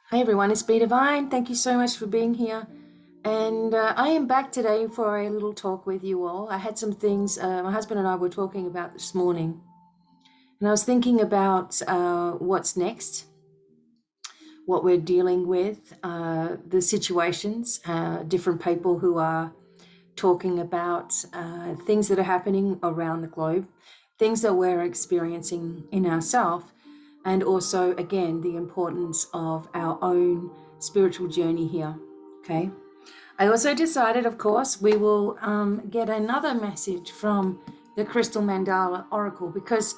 Hi everyone, it's BDevine. Thank you so much for being here. And I am back today for a little talk with you all. I had some things my husband and I were talking about this morning, and I was thinking about what's next, what we're dealing with, the situations, different people who are talking about things that are happening around the globe, things that we're experiencing in ourselves, and also, again, the importance of our own spiritual journey here. Okay. I also decided, of course, we will get another message from the Crystal Mandala Oracle, because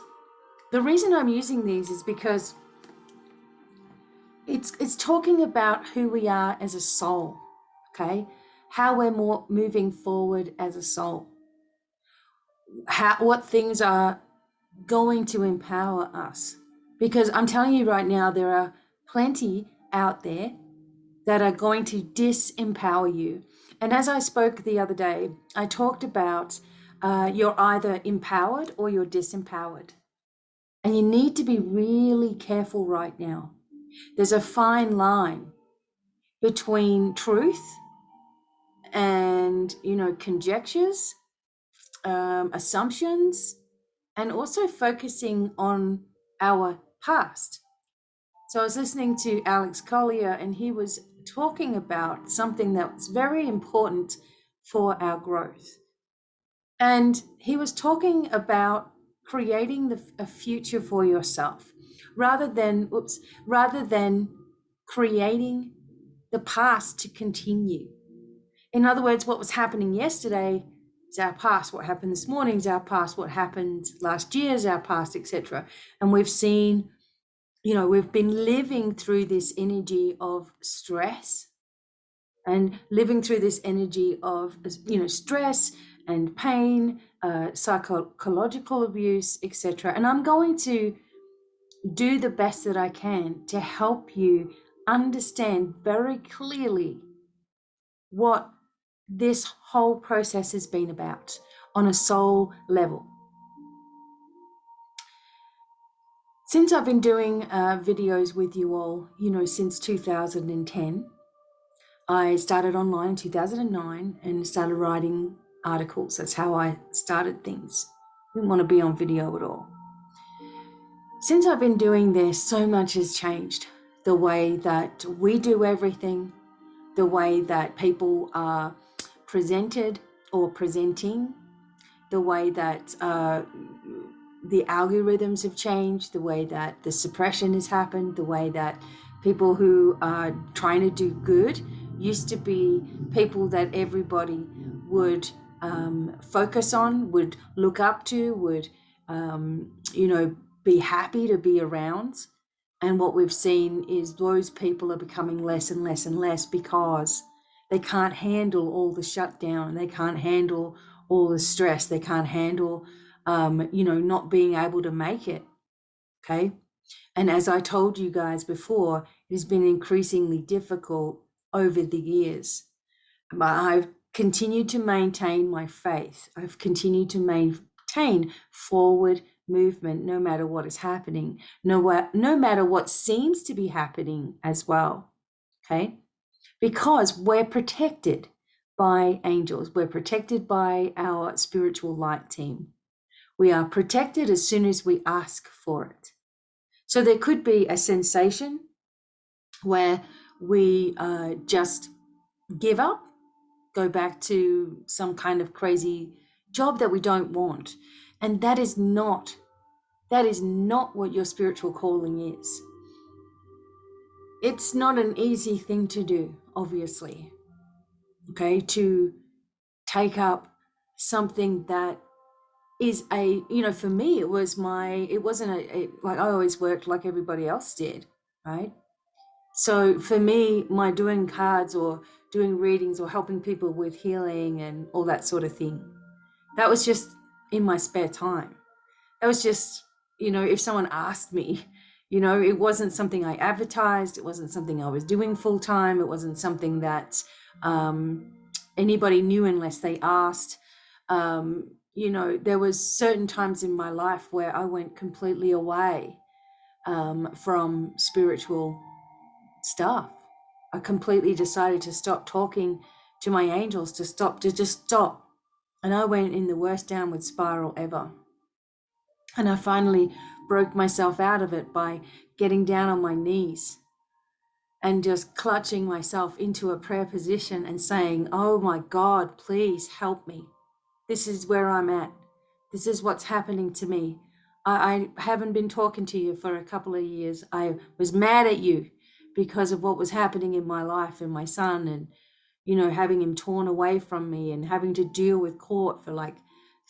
the reason I'm using these is because it's talking about who we are as a soul, okay? How we're more moving forward as a soul. What things are going to empower us. Because I'm telling you right now, there are plenty out there that are going to disempower you. And as I spoke the other day, I talked about you're either empowered or you're disempowered. And you need to be really careful right now. There's a fine line between truth and, conjectures, assumptions, and also focusing on our past. So I was listening to Alex Collier, and he was talking about something that's very important for our growth. And he was talking about creating a future for yourself rather than creating the past to continue. In other words, what was happening yesterday is our past. What happened this morning is our past. What happened last year is our past, etc. And we've seen, we've been living through this energy of stress and living through this energy of, stress and pain, psychological abuse, etc. And I'm going to do the best that I can to help you understand very clearly what this whole process has been about on a soul level. Since I've been doing videos with you all, since 2010, I started online in 2009 and started writing articles. That's how I started things. Didn't want to be on video at all. Since I've been doing this, so much has changed. The way that we do everything, the way that people are presented or presenting, the way that the algorithms have changed, the way that the suppression has happened, the way that people who are trying to do good used to be people that everybody would focus on, would look up to, would, be happy to be around. And what we've seen is those people are becoming less and less and less because they can't handle all the shutdown. They can't handle all the stress. They can't handle, not being able to make it. Okay. And as I told you guys before, it has been increasingly difficult over the years. But I've continued to maintain my faith. I've continued to maintain forward movement no matter what is happening, no matter what seems to be happening as well. Okay. Because we're protected by angels, we're protected by our spiritual light team. We are protected as soon as we ask for it. So there could be a sensation where we just give up, go back to some kind of crazy job that we don't want. And that is not what your spiritual calling is. It's not an easy thing to do, obviously. Okay, to take up something that is for me, it wasn't like I always worked like everybody else did, right? So for me, my doing cards or doing readings or helping people with healing and all that sort of thing, that was just in my spare time. That was just, if someone asked me, it wasn't something I advertised. It wasn't something I was doing full time. It wasn't something that anybody knew unless they asked. There was certain times in my life where I went completely away from spiritual stuff. I completely decided to stop talking to my angels, to just stop. And I went in the worst downward spiral ever. And I finally broke myself out of it by getting down on my knees and just clutching myself into a prayer position and saying, oh my God, please help me. This is where I'm at. This is what's happening to me. I haven't been talking to you for a couple of years. I was mad at you because of what was happening in my life and my son, and, you know, having him torn away from me and having to deal with court for like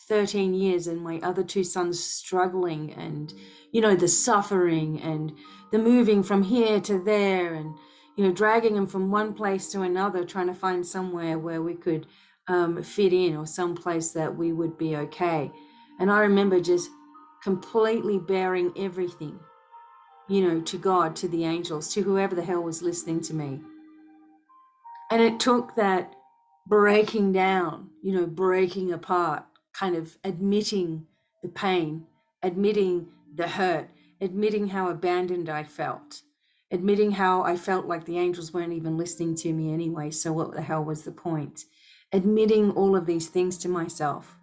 13 years and my other two sons struggling, and, you know, the suffering and the moving from here to there, and, you know, dragging them from one place to another, trying to find somewhere where we could fit in, or some place that we would be okay. And I remember just completely bearing everything, you know, to God, to the angels, to whoever the hell was listening to me. And it took that breaking down, you know, breaking apart, kind of admitting the pain, admitting the hurt, admitting how abandoned I felt, admitting how I felt like the angels weren't even listening to me anyway, so what the hell was the point? Admitting all of these things to myself,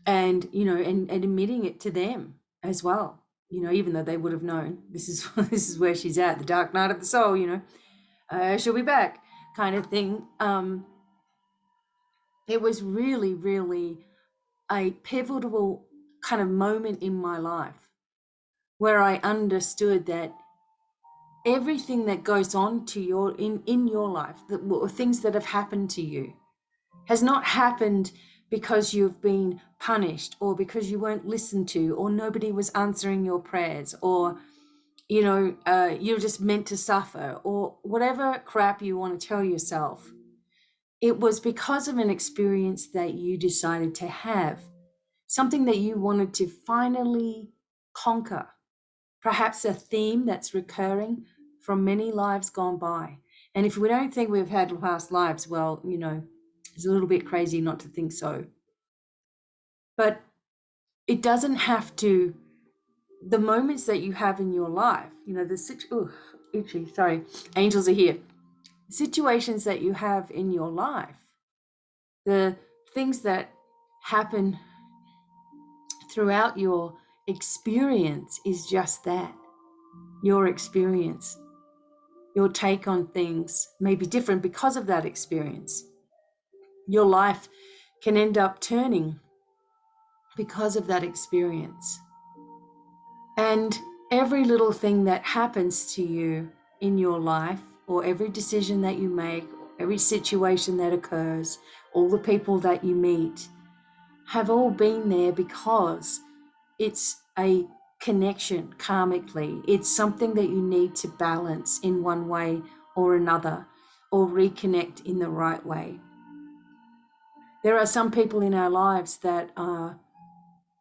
and, you know, and admitting it to them as well, you know, even though they would have known this is this is where she's at, the dark night of the soul, you know, she'll be back kind of thing. It was really, really a pivotal kind of moment in my life where I understood that everything that goes on to your in your life, or things that have happened to you, has not happened because you've been punished, or because you weren't listened to, or nobody was answering your prayers, or, you know, you're just meant to suffer, or whatever crap you want to tell yourself. It was because of an experience that you decided to have, something that you wanted to finally conquer, perhaps a theme that's recurring from many lives gone by. And if we don't think we've had past lives, well, you know, it's a little bit crazy not to think so. But it doesn't have to, the moments that you have in your life, you know, itchy, sorry, angels are here. Situations that you have in your life, the things that happen throughout your experience is just that, your experience. Your take on things may be different because of that experience. Your life can end up turning because of that experience. And every little thing that happens to you in your life, or every decision that you make, every situation that occurs, all the people that you meet, have all been there because it's a connection karmically. It's something that you need to balance in one way or another, or reconnect in the right way. There are some people in our lives that are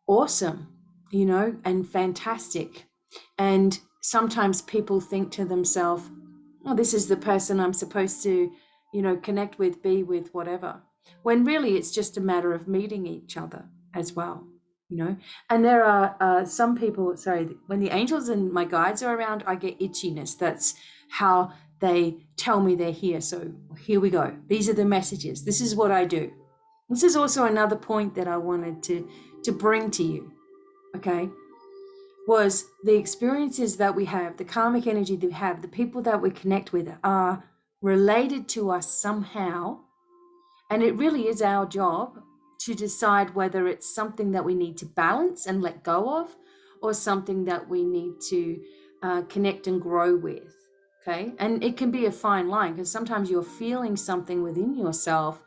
awesome, you know, and fantastic. And sometimes people think to themselves, oh, this is the person I'm supposed to, you know, connect with, be with, whatever. When really it's just a matter of meeting each other as well, you know. And there are some people, sorry, when the angels and my guides are around, I get itchiness. That's how they tell me they're here. So here we go. These are the messages. This is what I do. This is also another point that I wanted to bring to you, okay, was the experiences that we have, the karmic energy that we have, the people that we connect with are related to us somehow. And it really is our job to decide whether it's something that we need to balance and let go of, or something that we need to connect and grow with, okay? And it can be a fine line, because sometimes you're feeling something within yourself,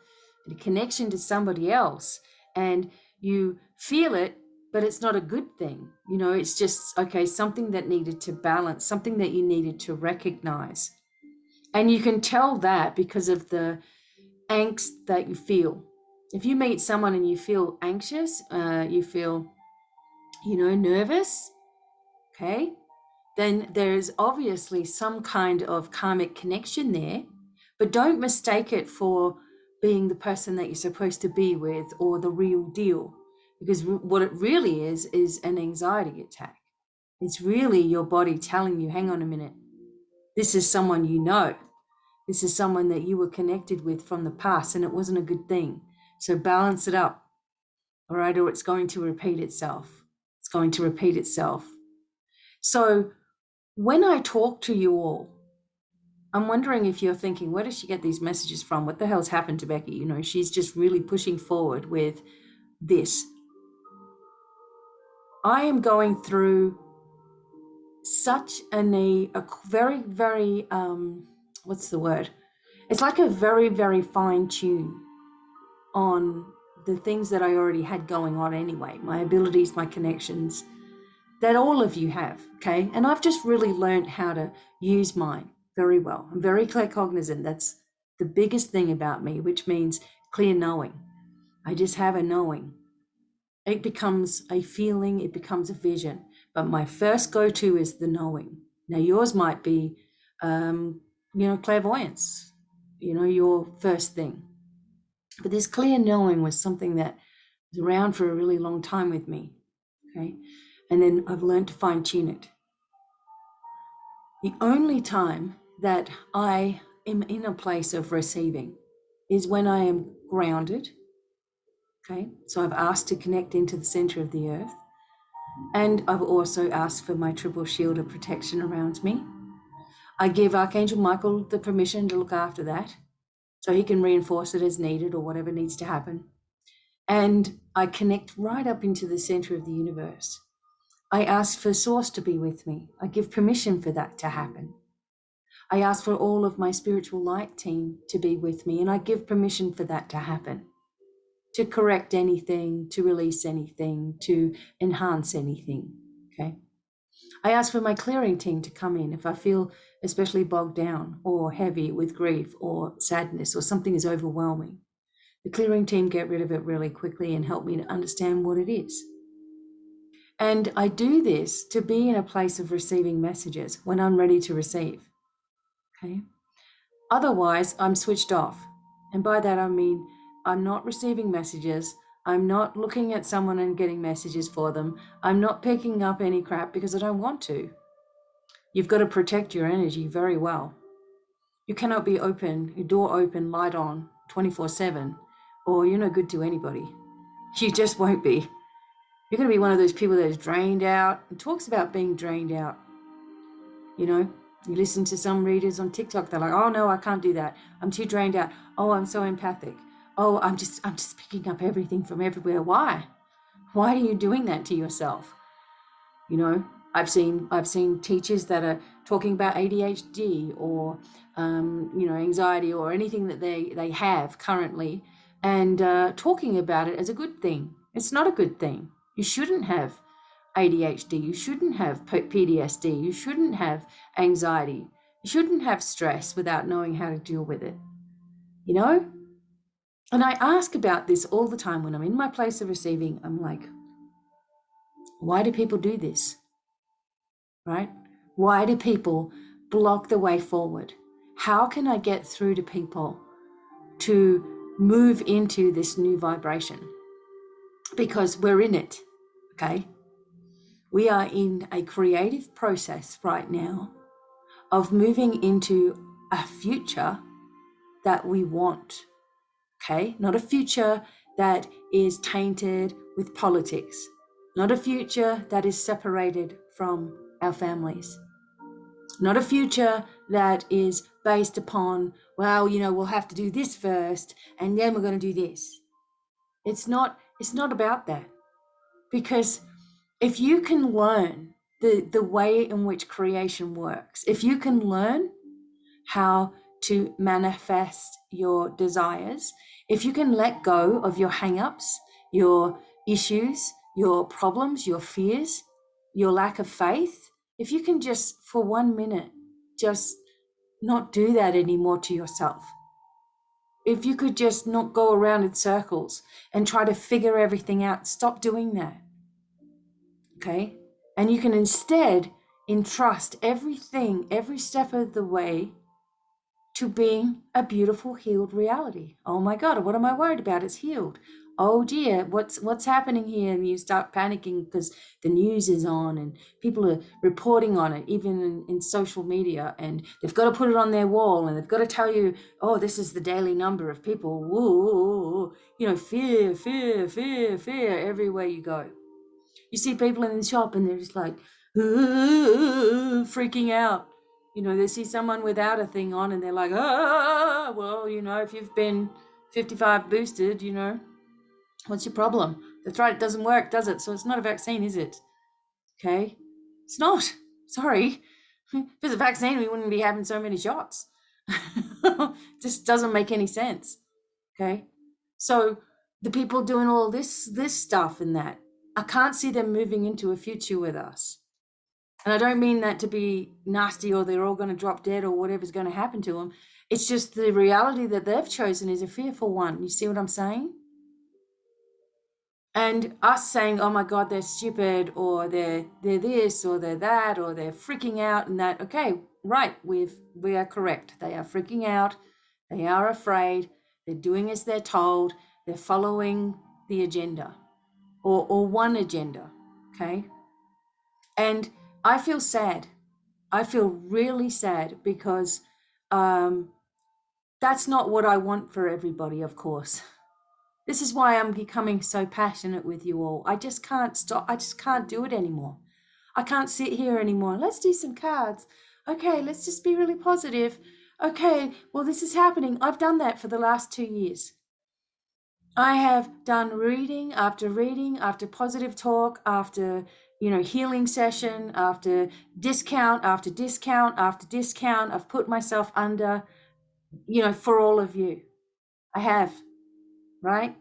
a connection to somebody else, and you feel it, but it's not a good thing. You know, it's just, okay, something that needed to balance, something that you needed to recognize. And you can tell that because of the angst that you feel. If you meet someone and you feel anxious, you feel, you know, nervous, okay, then there's obviously some kind of karmic connection there. But don't mistake it for being the person that you're supposed to be with, or the real deal, because what it really is an anxiety attack. It's really your body telling you, hang on a minute, This is someone you know. This is someone that you were connected with from the past, and it wasn't a good thing. So balance it up, all right? Or it's going to repeat itself. It's going to repeat itself. So when I talk to you all, I'm wondering if you're thinking, where does she get these messages from? What the hell's happened to Becky? You know, she's just really pushing forward with this. I am going through such a very, very, what's the word? It's like a very, very fine tune on the things that I already had going on anyway, my abilities, my connections, that all of you have, okay? And I've just really learned how to use mine very well. I'm very claircognizant. That's the biggest thing about me, which means clear knowing. I just have a knowing. It becomes a feeling, it becomes a vision. But my first go-to is the knowing. Now yours might be, clairvoyance, your first thing. But this clear knowing was something that was around for a really long time with me, okay? And then I've learned to fine tune it. The only time that I am in a place of receiving is when I am grounded, okay? So I've asked to connect into the center of the earth. And I've also asked for my triple shield of protection around me. I give Archangel Michael the permission to look after that, so he can reinforce it as needed or whatever needs to happen. And I connect right up into the center of the universe. I ask for Source to be with me. I give permission for that to happen. I ask for all of my spiritual light team to be with me, and I give permission for that to happen, to correct anything, to release anything, to enhance anything, okay? I ask for my clearing team to come in if I feel especially bogged down or heavy with grief or sadness or something is overwhelming. The clearing team get rid of it really quickly and help me to understand what it is. And I do this to be in a place of receiving messages when I'm ready to receive, okay? Otherwise, I'm switched off. And by that, I mean, I'm not receiving messages. I'm not looking at someone and getting messages for them. I'm not picking up any crap because I don't want to. You've got to protect your energy very well. You cannot be open, your door open, light on, 24/7, or you're no good to anybody. You just won't be. You're going to be one of those people that is drained out. It talks about being drained out. You listen to some readers on TikTok, they're like, oh no, I can't do that. I'm too drained out. Oh, I'm so empathic. Oh, I'm just picking up everything from everywhere. Why? Why are you doing that to yourself? I've seen teachers that are talking about ADHD or anxiety or anything that they have currently, and talking about it as a good thing. It's not a good thing. You shouldn't have ADHD. You shouldn't have PTSD. You shouldn't have anxiety. You shouldn't have stress without knowing how to deal with it. And I ask about this all the time when I'm in my place of receiving. I'm like, why do people do this? Right? Why do people block the way forward? How can I get through to people to move into this new vibration? Because we're in it, okay? We are in a creative process right now of moving into a future that we want, okay? Not a future that is tainted with politics, not a future that is separated from our families. Not a future that is based upon, well, we'll have to do this first and then we're going to do this. It's not about that. Because if you can learn the way in which creation works, if you can learn how to manifest your desires, if you can let go of your hang-ups, your issues, your problems, your fears, your lack of faith, if you can just for 1 minute just not do that anymore to yourself, if you could just not go around in circles and try to figure everything out, stop doing that, okay? And you can instead entrust everything, every step of the way, to being a beautiful healed reality. Oh my God, what am I worried about? It's healed. oh dear, what's happening here? And you start panicking because the news is on and people are reporting on it, even in social media, and they've got to put it on their wall and they've got to tell you, oh, this is the daily number of people. Woo, fear, fear, fear, fear everywhere you go. You see people in the shop and they're just like freaking out. They see someone without a thing on and they're like, well, if you've been 55 boosted, what's your problem? That's right, it doesn't work, does it? So it's not a vaccine, is it? Okay, it's not. Sorry. If it's a vaccine, we wouldn't be having so many shots. Just doesn't make any sense. Okay, so the people doing all this stuff and that, I can't see them moving into a future with us. And I don't mean that to be nasty or they're all going to drop dead or whatever's going to happen to them. It's just the reality that they've chosen is a fearful one. You see what I'm saying? And us saying, oh my God, they're stupid, or they're this, or they're that, or they're freaking out and that. Okay, right, we are correct. They are freaking out. They are afraid. They're doing as they're told. They're following the agenda or one agenda, okay? And I feel sad. I feel really sad because that's not what I want for everybody, of course. This is why I'm becoming so passionate with you all. I just can't stop. I just can't do it anymore. I can't sit here anymore. Let's do some cards. Okay, let's just be really positive. Okay, well, this is happening. I've done that for the last 2 years. I have done reading after positive talk, after, healing session, after discount, after discount, after discount. I've put myself under, for all of you. I have, right?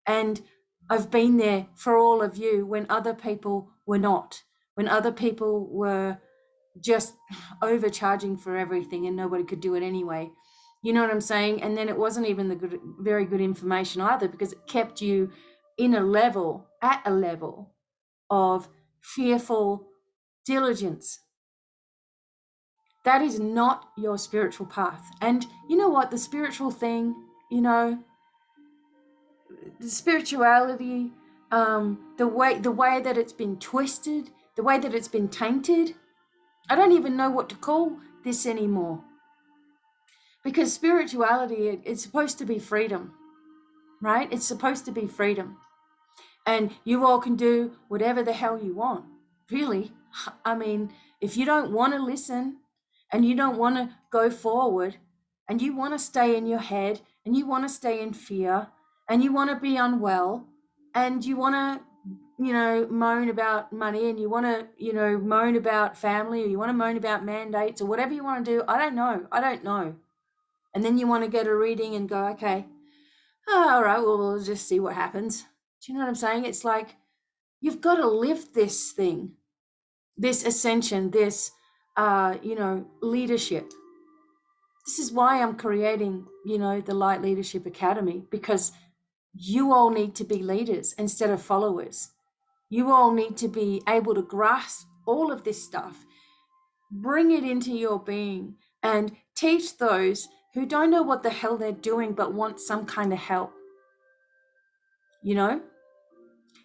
And I've been there for all of you when other people were not, when other people were just overcharging for everything and nobody could do it anyway. You know what I'm saying? And then it wasn't even the very good information either, because it kept you at a level of fearful diligence. That is not your spiritual path. And you know what? The spiritual thing, the spirituality, the way that it's been twisted, the way that it's been tainted, I don't even know what to call this anymore. Because spirituality, it's supposed to be freedom, right? It's supposed to be freedom. And you all can do whatever the hell you want, really. I mean, if you don't want to listen and you don't want to go forward and you want to stay in your head and you want to stay in fear and you want to be unwell and you want to, moan about money and you want to, moan about family, or you want to moan about mandates or whatever you want to do, I don't know. And then you want to get a reading and go, okay, all right, well, we'll just see what happens. Do you know what I'm saying? It's like, you've got to live this thing, this ascension, this, leadership. This is why I'm creating, the Light Leadership Academy, because you all need to be leaders instead of followers. You all need to be able to grasp all of this stuff, bring it into your being, and teach those who don't know what the hell they're doing but want some kind of help.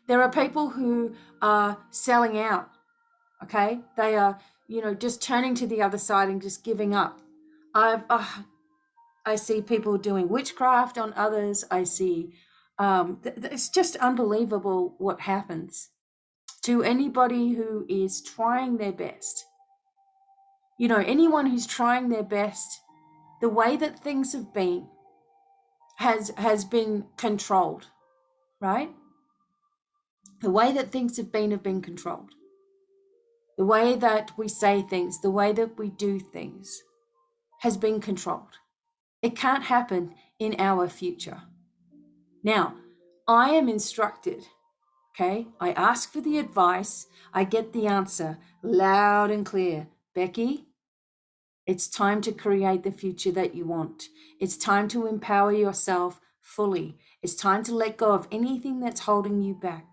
There are people who are selling out, okay? They are, just turning to the other side and just giving up. I see people doing witchcraft on others. I see, it's just unbelievable what happens to anybody who is trying their best. Anyone who's trying their best, the way that things have been has been controlled, right? The way that things have been controlled. The way that we say things, the way that we do things has been controlled. It can't happen in our future. Now, I am instructed, okay? I ask for the advice, I get the answer loud and clear. Becky, it's time to create the future that you want. It's time to empower yourself fully. It's time to let go of anything that's holding you back.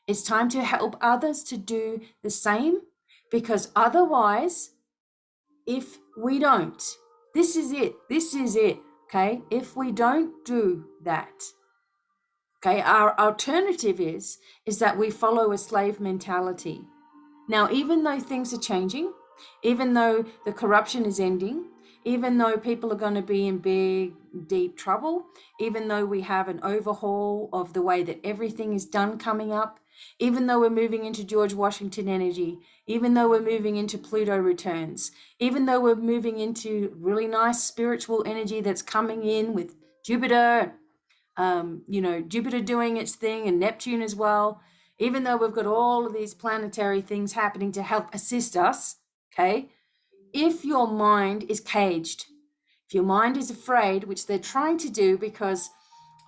It's time to help others to do the same, because otherwise, if we don't, this is it, okay? If we don't do that, Okay, our alternative is that we follow a slave mentality. Now, even though things are changing, even though the corruption is ending, even though people are going to be in big, deep trouble, even though we have an overhaul of the way that everything is done coming up, even though we're moving into George Washington energy, even though we're moving into Pluto returns, even though we're moving into really nice spiritual energy that's coming in with Jupiter, Jupiter doing its thing and Neptune as well, even though we've got all of these planetary things happening to help assist us, okay? If your mind is caged, if your mind is afraid, which they're trying to do, because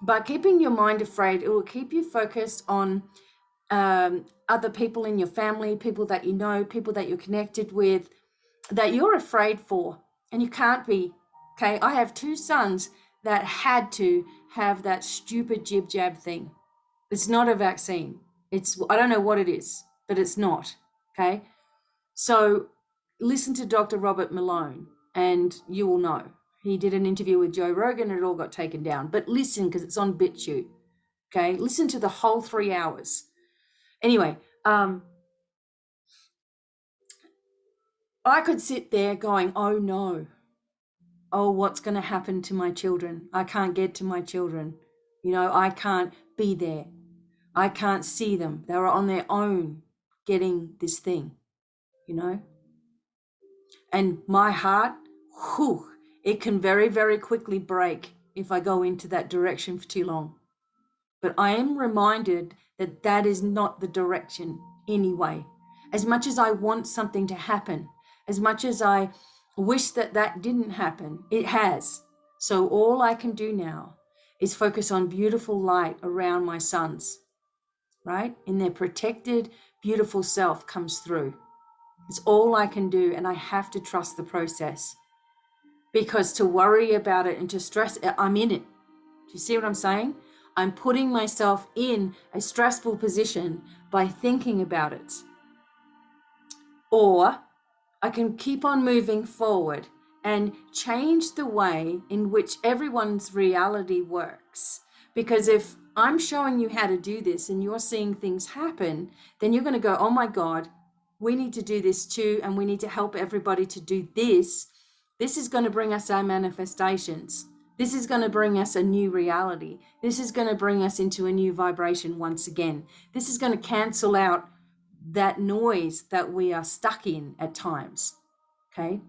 by keeping your mind afraid, it will keep you focused on other people in your family, people that you know, people that you're connected with, that you're afraid for, and you can't be. Okay, I have 2 sons that had to have that stupid jib jab thing. It's not a vaccine. I don't know what it is, but it's not. Okay, so listen to Dr. Robert Malone and you will know. He did an interview with Joe Rogan and it all got taken down, but listen, because it's on BitChute. Okay, listen to the whole 3 hours. Anyway, I could sit there going, oh no, oh, what's going to happen to my children? I can't get to my children. I can't be there. I can't see them. They were on their own getting this thing, And my heart, it can very, very quickly break if I go into that direction for too long. But I am reminded that that is not the direction anyway. As much as I want something to happen, as much as I wish that that didn't happen, it has. So all I can do now is focus on beautiful light around my sons, right? And their protected, beautiful self comes through. It's all I can do, and I have to trust the process. Because to worry about it and to stress, I'm in it. Do you see what I'm saying? I'm putting myself in a stressful position by thinking about it. Or I can keep on moving forward and change the way in which everyone's reality works. Because if I'm showing you how to do this and you're seeing things happen, then you're going to go, oh my God, we need to do this too, and we need to help everybody to do this. This is going to bring us our manifestations. This is going to bring us a new reality. This is going to bring us into a new vibration once again. This is going to cancel out that noise that we are stuck in at times, okay?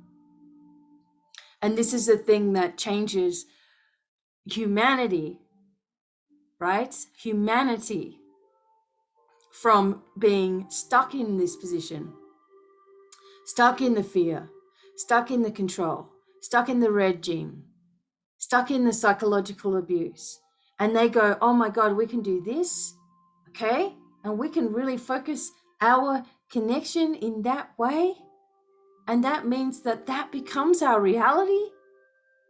And this is the thing that changes humanity, right? Humanity from being stuck in this position, stuck in the fear, stuck in the control, stuck in the regime, stuck in the psychological abuse. And they go, oh my God, we can do this, okay? And we can really focus our connection in that way. And that means that that becomes our reality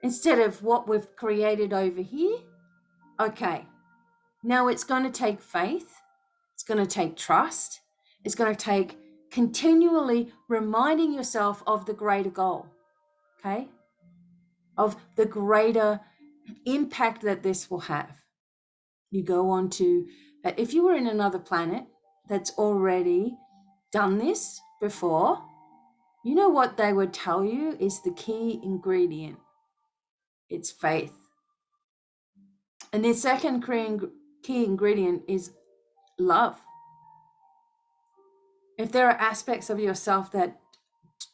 instead of what we've created over here. Okay, now it's going to take faith. It's going to take trust. It's going to take continually reminding yourself of the greater goal, okay? Of the greater impact that this will have. You go on to, if you were in another planet that's already done this before, you know what they would tell you is the key ingredient. It's faith. And the second key ingredient is love. If there are aspects of yourself that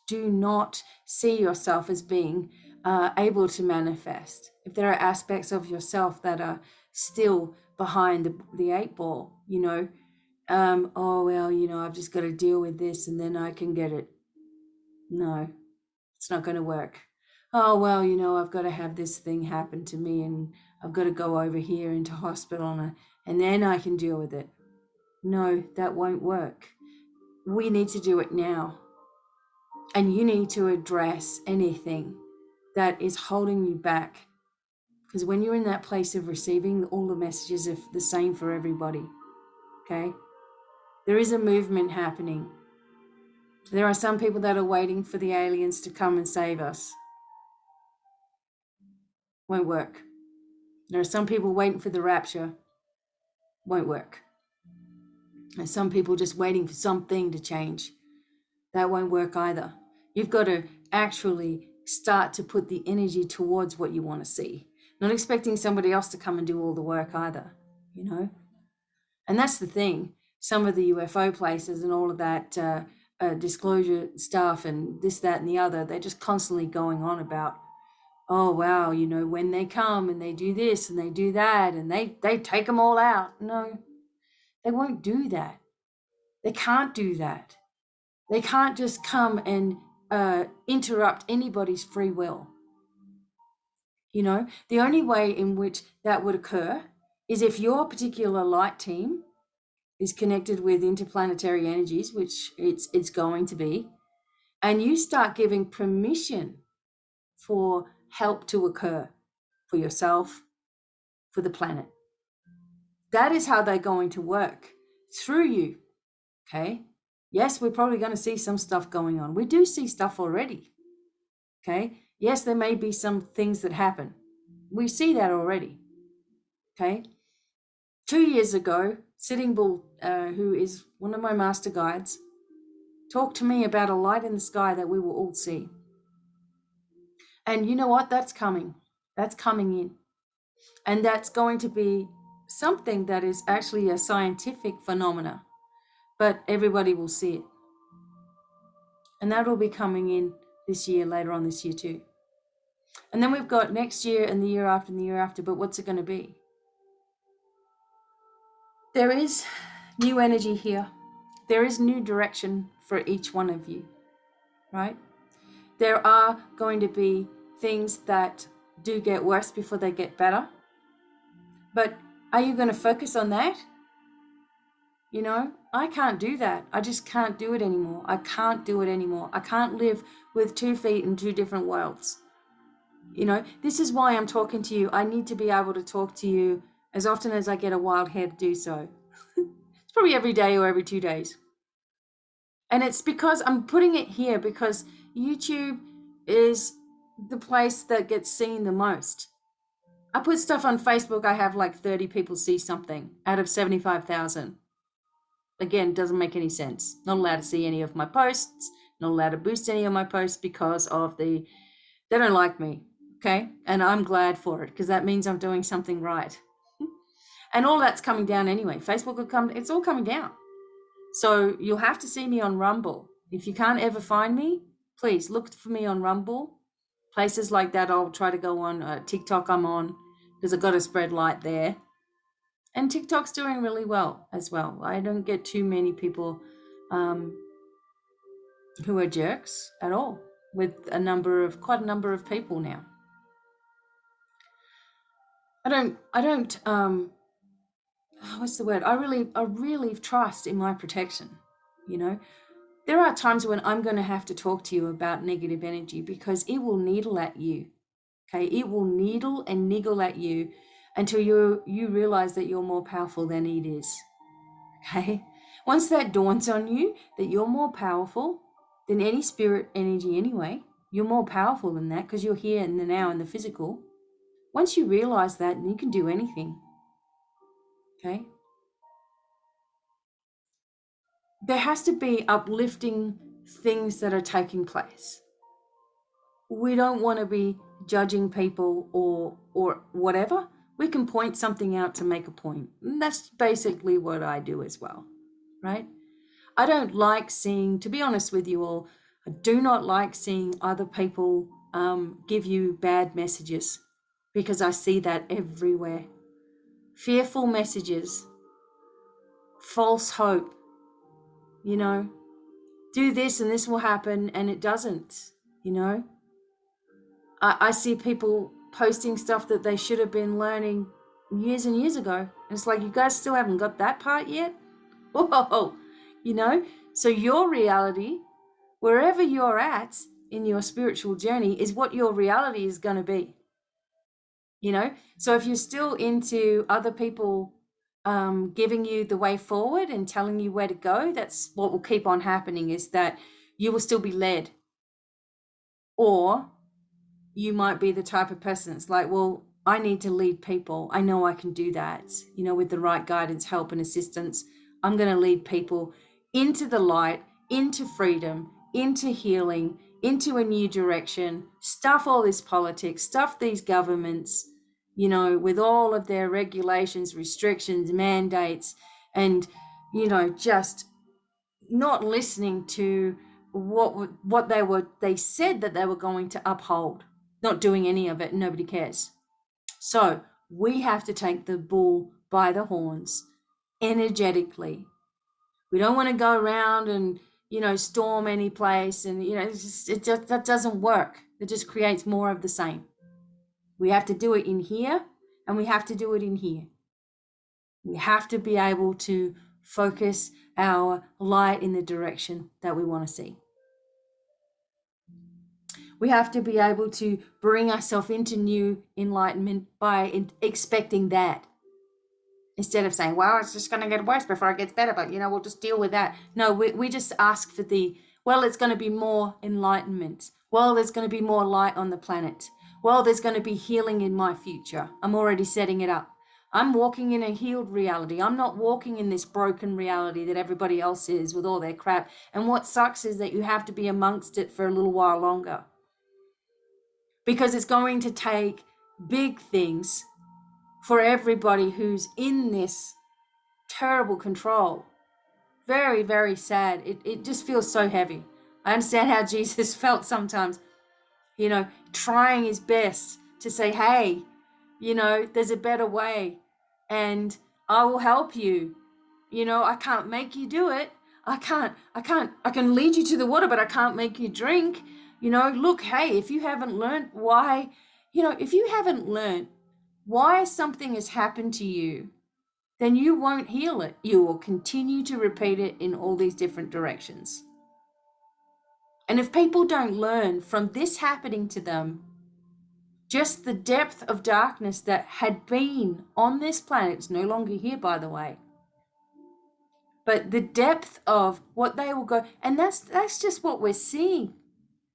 do not see yourself as being able to manifest, if there are aspects of yourself that are still behind the 8 ball, oh, well, I've just got to deal with this and then I can get it. No, it's not going to work. Oh, well, I've got to have this thing happen to me and I've got to go over here into hospital and then I can deal with it. No, that won't work. We need to do it now. And you need to address anything that is holding you back. Because when you're in that place of receiving, all the messages are the same for everybody. Okay? There is a movement happening. There are some people that are waiting for the aliens to come and save us. Won't work. There are some people waiting for the rapture. Won't work. And some people just waiting for something to change. That won't work either. You've got to actually start to put the energy towards what you want to see. Not expecting somebody else to come and do all the work either, you know? And that's the thing. Some of the UFO places and all of that disclosure stuff and this, that, and the other, they're just constantly going on about, oh, wow, you know, when they come and they do this and they do that and they take them all out. No, they won't do that. They can't do that. They can't just come and interrupt anybody's free will. You know, the only way in which that would occur is if your particular light team is connected with interplanetary energies, which it's going to be, and you start giving permission for help to occur for yourself, for the planet. That is how they're going to work through you, okay? Yes, we're probably going to see some stuff going on. We do see stuff already, okay? Yes, there may be some things that happen. We see that already, okay? 2 years ago, Sitting Bull, who is one of my master guides, talked to me about a light in the sky that we will all see. And you know what? That's coming. That's coming in. And that's going to be something that is actually a scientific phenomena, but everybody will see it. And that will be coming in this year, later on this year too. And then we've got next year and the year after and the year after, but what's it going to be? There is new energy here. There is new direction for each one of you, right? There are going to be things that do get worse before they get better. But are you going to focus on that? You know, I can't do that. I just can't do it anymore. I can't do it anymore. I can't live with 2 feet in 2 different worlds. You know, this is why I'm talking to you. I need to be able to talk to you as often as I get a wild hair to do so. It's probably every day or every 2 days. And it's because I'm putting it here because YouTube is the place that gets seen the most. I put stuff on Facebook, I have like 30 people see something out of 75,000. Again, doesn't make any sense. Not allowed to see any of my posts, not allowed to boost any of my posts because of they don't like me, okay? And I'm glad for it because that means I'm doing something right. And all that's coming down anyway. Facebook will come, it's all coming down. So you'll have to see me on Rumble. If you can't ever find me, please look for me on Rumble. Places like that I'll try to go on. TikTok I'm on because I've got to spread light there. And TikTok's doing really well as well. I don't get too many people who are jerks at all with quite a number of people now. I don't what's the word? I really trust in my protection, you know. There are times when I'm going to have to talk to you about negative energy because it will needle at you. Okay, it will needle and niggle at you until you realize that you're more powerful than it is. Okay, once that dawns on you that you're more powerful than any spirit energy anyway, you're more powerful than that because you're here in the now in the physical. Once you realize that, you can do anything. Okay, there has to be uplifting things that are taking place. We don't want to be judging people or whatever. We can point something out to make a point. And that's basically what I do as well, right? I don't like seeing, to be honest with you all, I do not like seeing other people give you bad messages because I see that everywhere. Fearful messages, false hope, you know, do this and this will happen and it doesn't, you know. I see people posting stuff that they should have been learning years and years ago. It's like, you guys still haven't got that part yet? Whoa, you know? So your reality, wherever you're at in your spiritual journey, is what your reality is going to be. You know? So if you're still into other people giving you the way forward and telling you where to go, that's what will keep on happening, is that you will still be led. Or you might be the type of person that's like, well, I need to lead people. I know I can do that, with the right guidance, help, and assistance. I'm going to lead people into the light, into freedom, into healing, into a new direction, stuff all this politics, stuff these governments, with all of their regulations, restrictions, mandates, and, just not listening to what they said that they were going to uphold, not doing any of it. Nobody cares. So we have to take the bull by the horns energetically. We don't want to go around and, storm any place. And, that doesn't work. It just creates more of the same. We have to do it in here, and we have to do it in here. We have to be able to focus our light in the direction that we want to see. We have to be able to bring ourselves into new enlightenment by expecting that. Instead of saying, well, it's just going to get worse before it gets better, but, we'll just deal with that. No, we just ask for it's going to be more enlightenment. Well, there's going to be more light on the planet. Well, there's going to be healing in my future. I'm already setting it up. I'm walking in a healed reality. I'm not walking in this broken reality that everybody else is with all their crap. And what sucks is that you have to be amongst it for a little while longer. Because it's going to take big things for everybody who's in this terrible control. Very, very sad. It just feels so heavy. I understand how Jesus felt sometimes, trying his best to say, hey, there's a better way and I will help you. I can't make you do it. I can lead you to the water, but I can't make you drink. Look, hey, if you haven't learned why, why something has happened to you, then you won't heal it. You will continue to repeat it in all these different directions. And if people don't learn from this happening to them, just the depth of darkness that had been on this planet, it's no longer here, by the way, but the depth of what they will go, and that's just what we're seeing.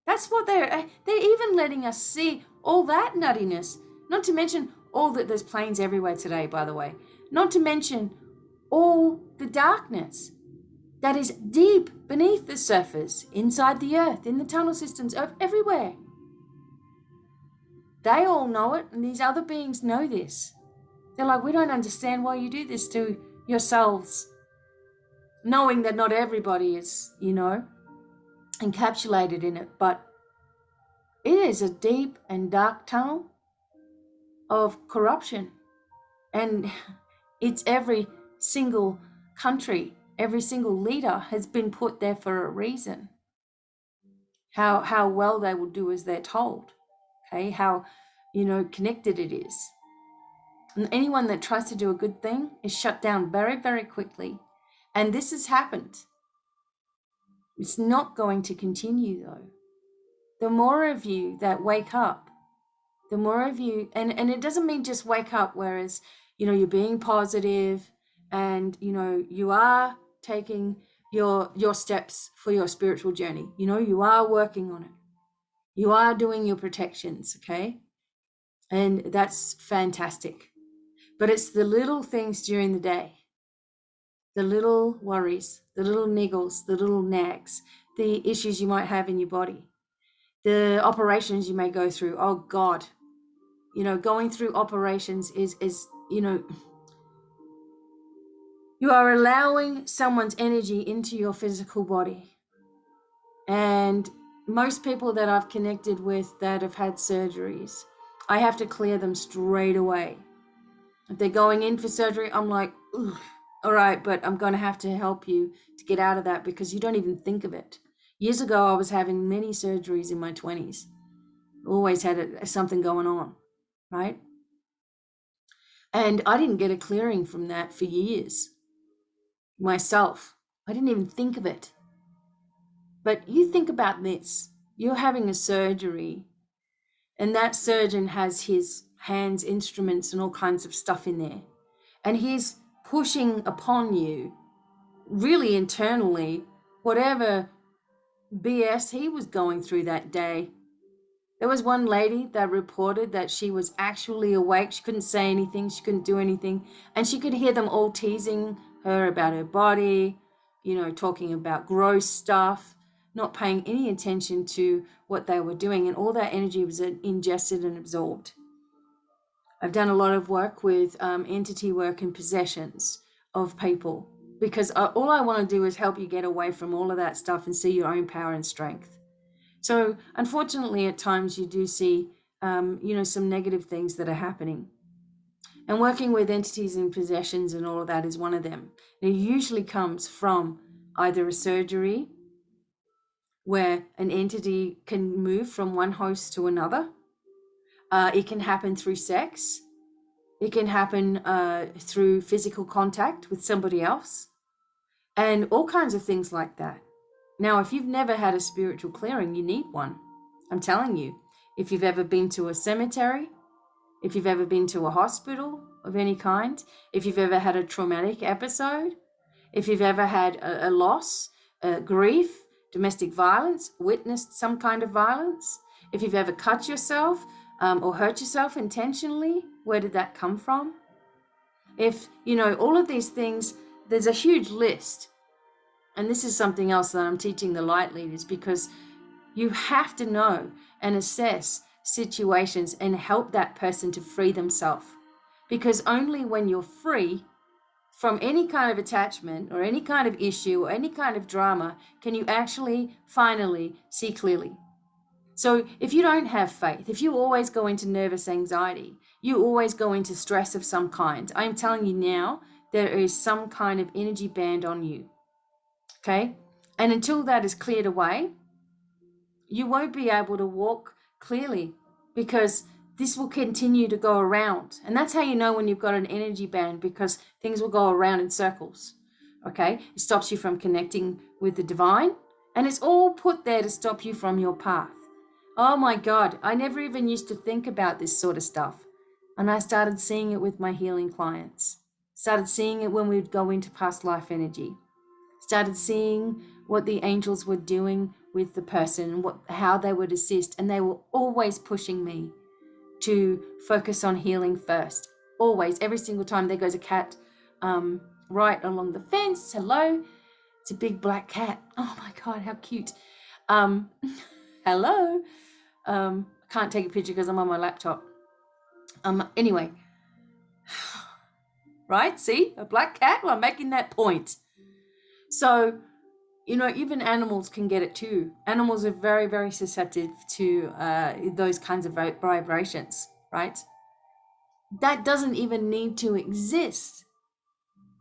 That's what they're even letting us see all that nuttiness, not to mention all that there's planes everywhere today, by the way, not to mention all the darkness that is deep beneath the surface, inside the earth, in the tunnel systems, everywhere. They all know it, and these other beings know this. They're like, we don't understand why you do this to yourselves. Knowing that not everybody is, encapsulated in it, but it is a deep and dark tunnel of corruption. And it's every single country, every single leader has been put there for a reason. How well they will do as they're told. Okay, how connected it is. And anyone that tries to do a good thing is shut down very, very quickly. And this has happened. It's not going to continue though. The more of you that wake up, the more of you, and it doesn't mean just wake up, whereas, you're being positive and, you are taking your steps for your spiritual journey. You are working on it. You are doing your protections, okay? And that's fantastic. But it's the little things during the day, the little worries, the little niggles, the little nags, the issues you might have in your body, the operations you may go through. Oh God, going through operations is you are allowing someone's energy into your physical body. And most people that I've connected with that have had surgeries, I have to clear them straight away. If they're going in for surgery, I'm like, ugh, all right, but I'm going to have to help you to get out of that because you don't even think of it. Years ago, I was having many surgeries in my 20s. Always had something going on, right? And I didn't get a clearing from that for years. Myself, I didn't even think of it. But you think about this. You're having a surgery, and that surgeon has his hands, instruments, and all kinds of stuff in there. And he's pushing upon you, really internally, whatever BS he was going through that day. There was one lady that reported that she was actually awake. She couldn't say anything. She couldn't do anything. And she could hear them all teasing her about her body, talking about gross stuff, not paying any attention to what they were doing. And all that energy was ingested and absorbed. I've done a lot of work with entity work and possessions of people, because all I want to do is help you get away from all of that stuff and see your own power and strength. So unfortunately, at times you do see, some negative things that are happening. And working with entities and possessions and all of that is one of them. And it usually comes from either a surgery where an entity can move from one host to another. It can happen through sex. It can happen through physical contact with somebody else, and all kinds of things like that. Now, if you've never had a spiritual clearing, you need one. I'm telling you, if you've ever been to a cemetery, if you've ever been to a hospital of any kind, if you've ever had a traumatic episode, if you've ever had a loss, grief, domestic violence, witnessed some kind of violence, if you've ever cut yourself or hurt yourself intentionally, where did that come from? If, all of these things, there's a huge list. And this is something else that I'm teaching the light leaders, because you have to know and assess situations and help that person to free themselves. Because only when you're free from any kind of attachment or any kind of issue or any kind of drama can you actually finally see clearly. So if you don't have faith, if you always go into nervous anxiety, you always go into stress of some kind, I'm telling you now, there is some kind of energy band on you. Okay? And until that is cleared away, you won't be able to walk clearly, because this will continue to go around. And that's how you know when you've got an energy band, because things will go around in circles. Okay? It stops you from connecting with the divine, and it's all put there to stop you from your path. Oh my God, I never even used to think about this sort of stuff. And I started seeing it with my healing clients. Started seeing it when we'd go into past life energy. Started seeing what the angels were doing with the person, how they would assist. And they were always pushing me to focus on healing first. Always, every single time. There goes a cat right along the fence. Hello. It's a big black cat. Oh my God, how cute. Hello. I can't take a picture because I'm on my laptop. Anyway. Right? See? A black cat? Well, I'm making that point. So, even animals can get it too. Animals are very, very susceptible to those kinds of vibrations, right? That doesn't even need to exist.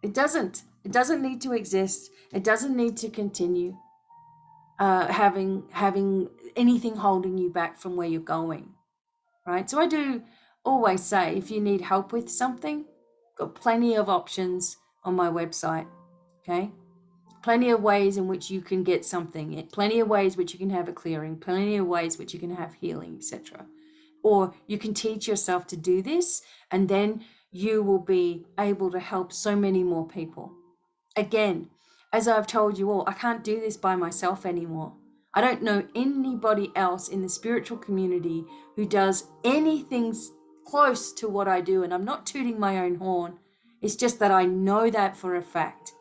It doesn't. It doesn't need to exist. It doesn't need to continue having anything holding you back from where you're going, right? So I do always say, if you need help with something, got plenty of options on my website, okay? Plenty of ways in which you can get something, plenty of ways which you can have a clearing, plenty of ways which you can have healing, etc. Or you can teach yourself to do this, and then you will be able to help so many more people. Again, as I've told you all, I can't do this by myself anymore. I don't know anybody else in the spiritual community who does anything close to what I do, and I'm not tooting my own horn. It's just that I know that for a fact.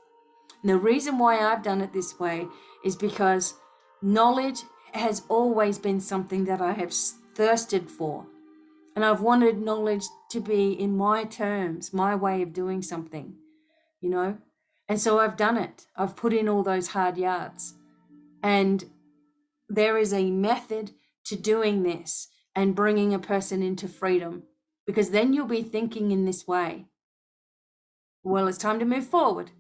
And the reason why I've done it this way is because knowledge has always been something that I have thirsted for. And I've wanted knowledge to be in my terms, my way of doing something, And so I've done it. I've put in all those hard yards. And there is a method to doing this and bringing a person into freedom, because then you'll be thinking in this way. Well, it's time to move forward.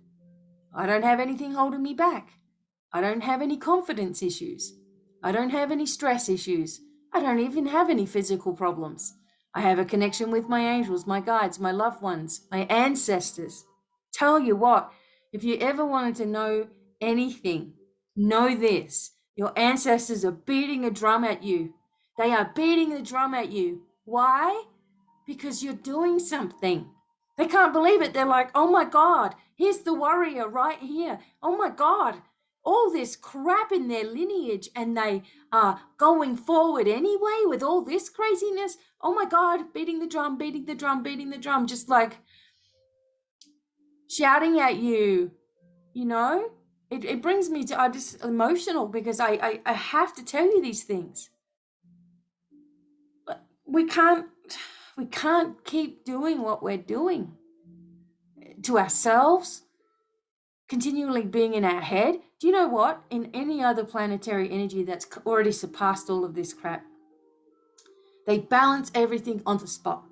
I don't have anything holding me back. I don't have any confidence issues. I don't have any stress issues. I don't even have any physical problems. I have a connection with my angels, my guides, my loved ones, my ancestors. Tell you what, if you ever wanted to know anything, know this. Your ancestors are beating a drum at you. They are beating the drum at you. Why? Because you're doing something. They can't believe it. They're like, oh my God, here's the warrior right here. Oh my God, all this crap in their lineage, and they are going forward anyway with all this craziness. Oh my God, beating the drum, beating the drum, beating the drum, just like shouting at you, you know? It brings me to, I'm just emotional because I have to tell you these things. But we can't keep doing what we're doing to ourselves, continually being in our head. Do you know what? In any other planetary energy that's already surpassed all of this crap, they balance everything on the spot.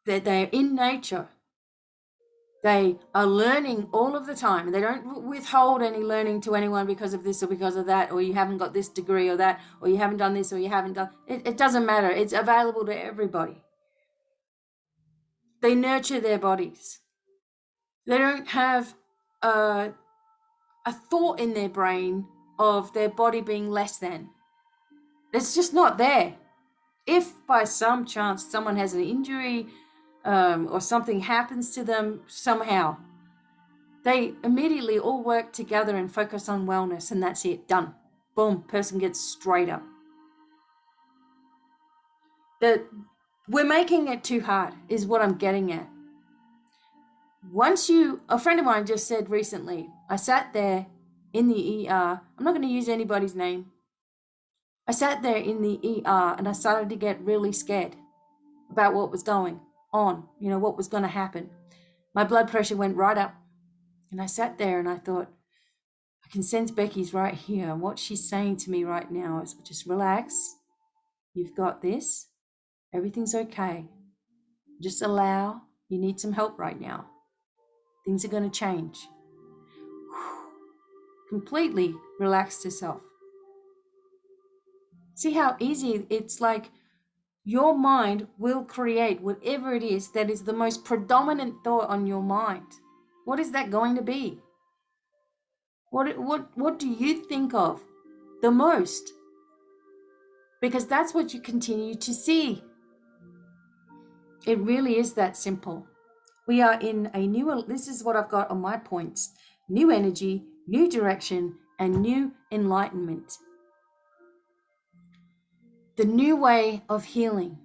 They're in nature. They are learning all of the time, and they don't withhold any learning to anyone because of this or because of that, or you haven't got this degree or that, or you haven't done this or you haven't done it. It doesn't matter. It's available to everybody. They nurture their bodies. They don't have a thought in their brain of their body being less than. It's just not there. If by some chance someone has an injury or something happens to them somehow, they immediately all work together and focus on wellness, and that's it. Done. Boom. Person gets straight up. We're making it too hard is what I'm getting at. A friend of mine just said recently, I sat there in the ER. I'm not going to use anybody's name. I sat there in the ER and I started to get really scared about what was going on, what was going to happen. My blood pressure went right up, and I sat there and I thought, I can sense Becky's right here. And what she's saying to me right now is just relax. You've got this. Everything's okay. Just allow. You need some help right now. Things are going to change. Completely relaxed herself. See how easy it's like your mind will create whatever it is that is the most predominant thought on your mind. What is that going to be? What do you think of the most? Because that's what you continue to see. It really is that simple. We are in this is what I've got on my points: new energy, new direction, and new enlightenment. The new way of healing,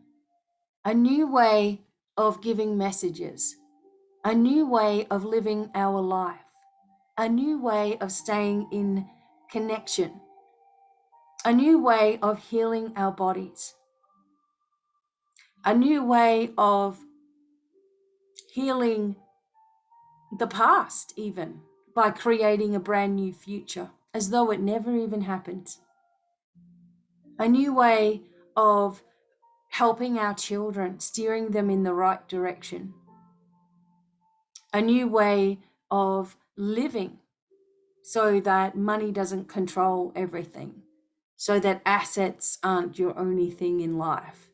a new way of giving messages, a new way of living our life, a new way of staying in connection, a new way of healing our bodies, a new way of healing the past, even by creating a brand new future as though it never even happened. A new way of helping our children, steering them in the right direction. A new way of living so that money doesn't control everything, so that assets aren't your only thing in life.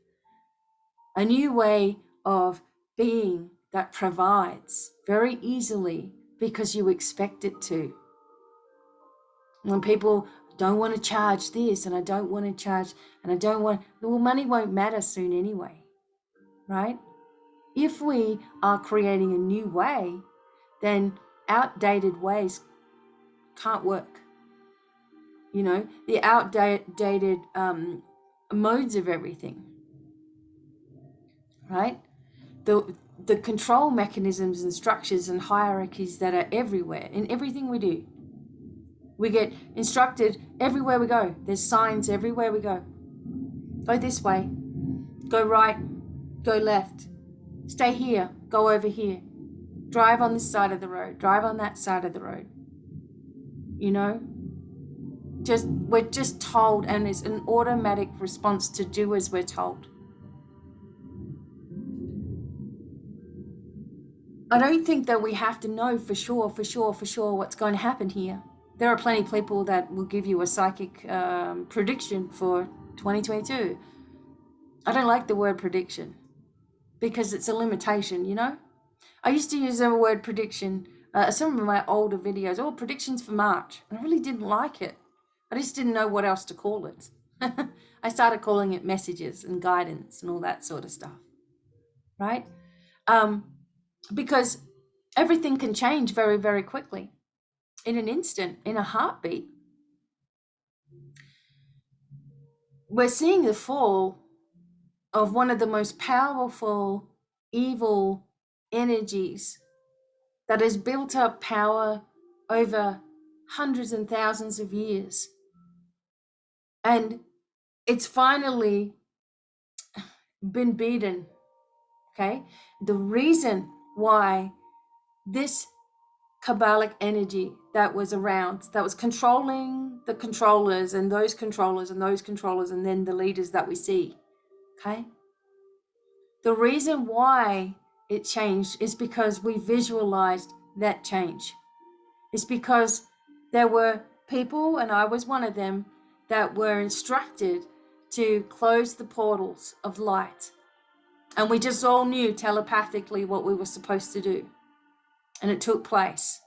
A new way of being that provides very easily because you expect it to. When people don't want to charge this and I don't want to charge and I don't want, well, money won't matter soon anyway, right? If we are creating a new way, then outdated ways can't work. The outdated modes of everything, right? The control mechanisms and structures and hierarchies that are everywhere in everything we do. We get instructed everywhere we go. There's signs everywhere we go. Go this way, go right, go left, stay here, go over here, drive on this side of the road, drive on that side of the road. We're just told, and it's an automatic response to do as we're told. I don't think that we have to know for sure what's going to happen here. There are plenty of people that will give you a psychic prediction for 2022. I don't like the word prediction because it's a limitation, I used to use the word prediction, some of my older videos, predictions for March. I really didn't like it. I just didn't know what else to call it. I started calling it messages and guidance and all that sort of stuff, right? Because everything can change very, very quickly. in an instant, in a heartbeat. We're seeing the fall of one of the most powerful evil energies that has built up power over hundreds and thousands of years. And it's finally been beaten, okay? The reason why this Kabbalic energy that was around, that was controlling the controllers and those controllers and those controllers and then the leaders that we see, okay? The reason why it changed is because we visualized that change. It's because there were people, and I was one of them, that were instructed to close the portals of light. And we just all knew telepathically what we were supposed to do. And it took place.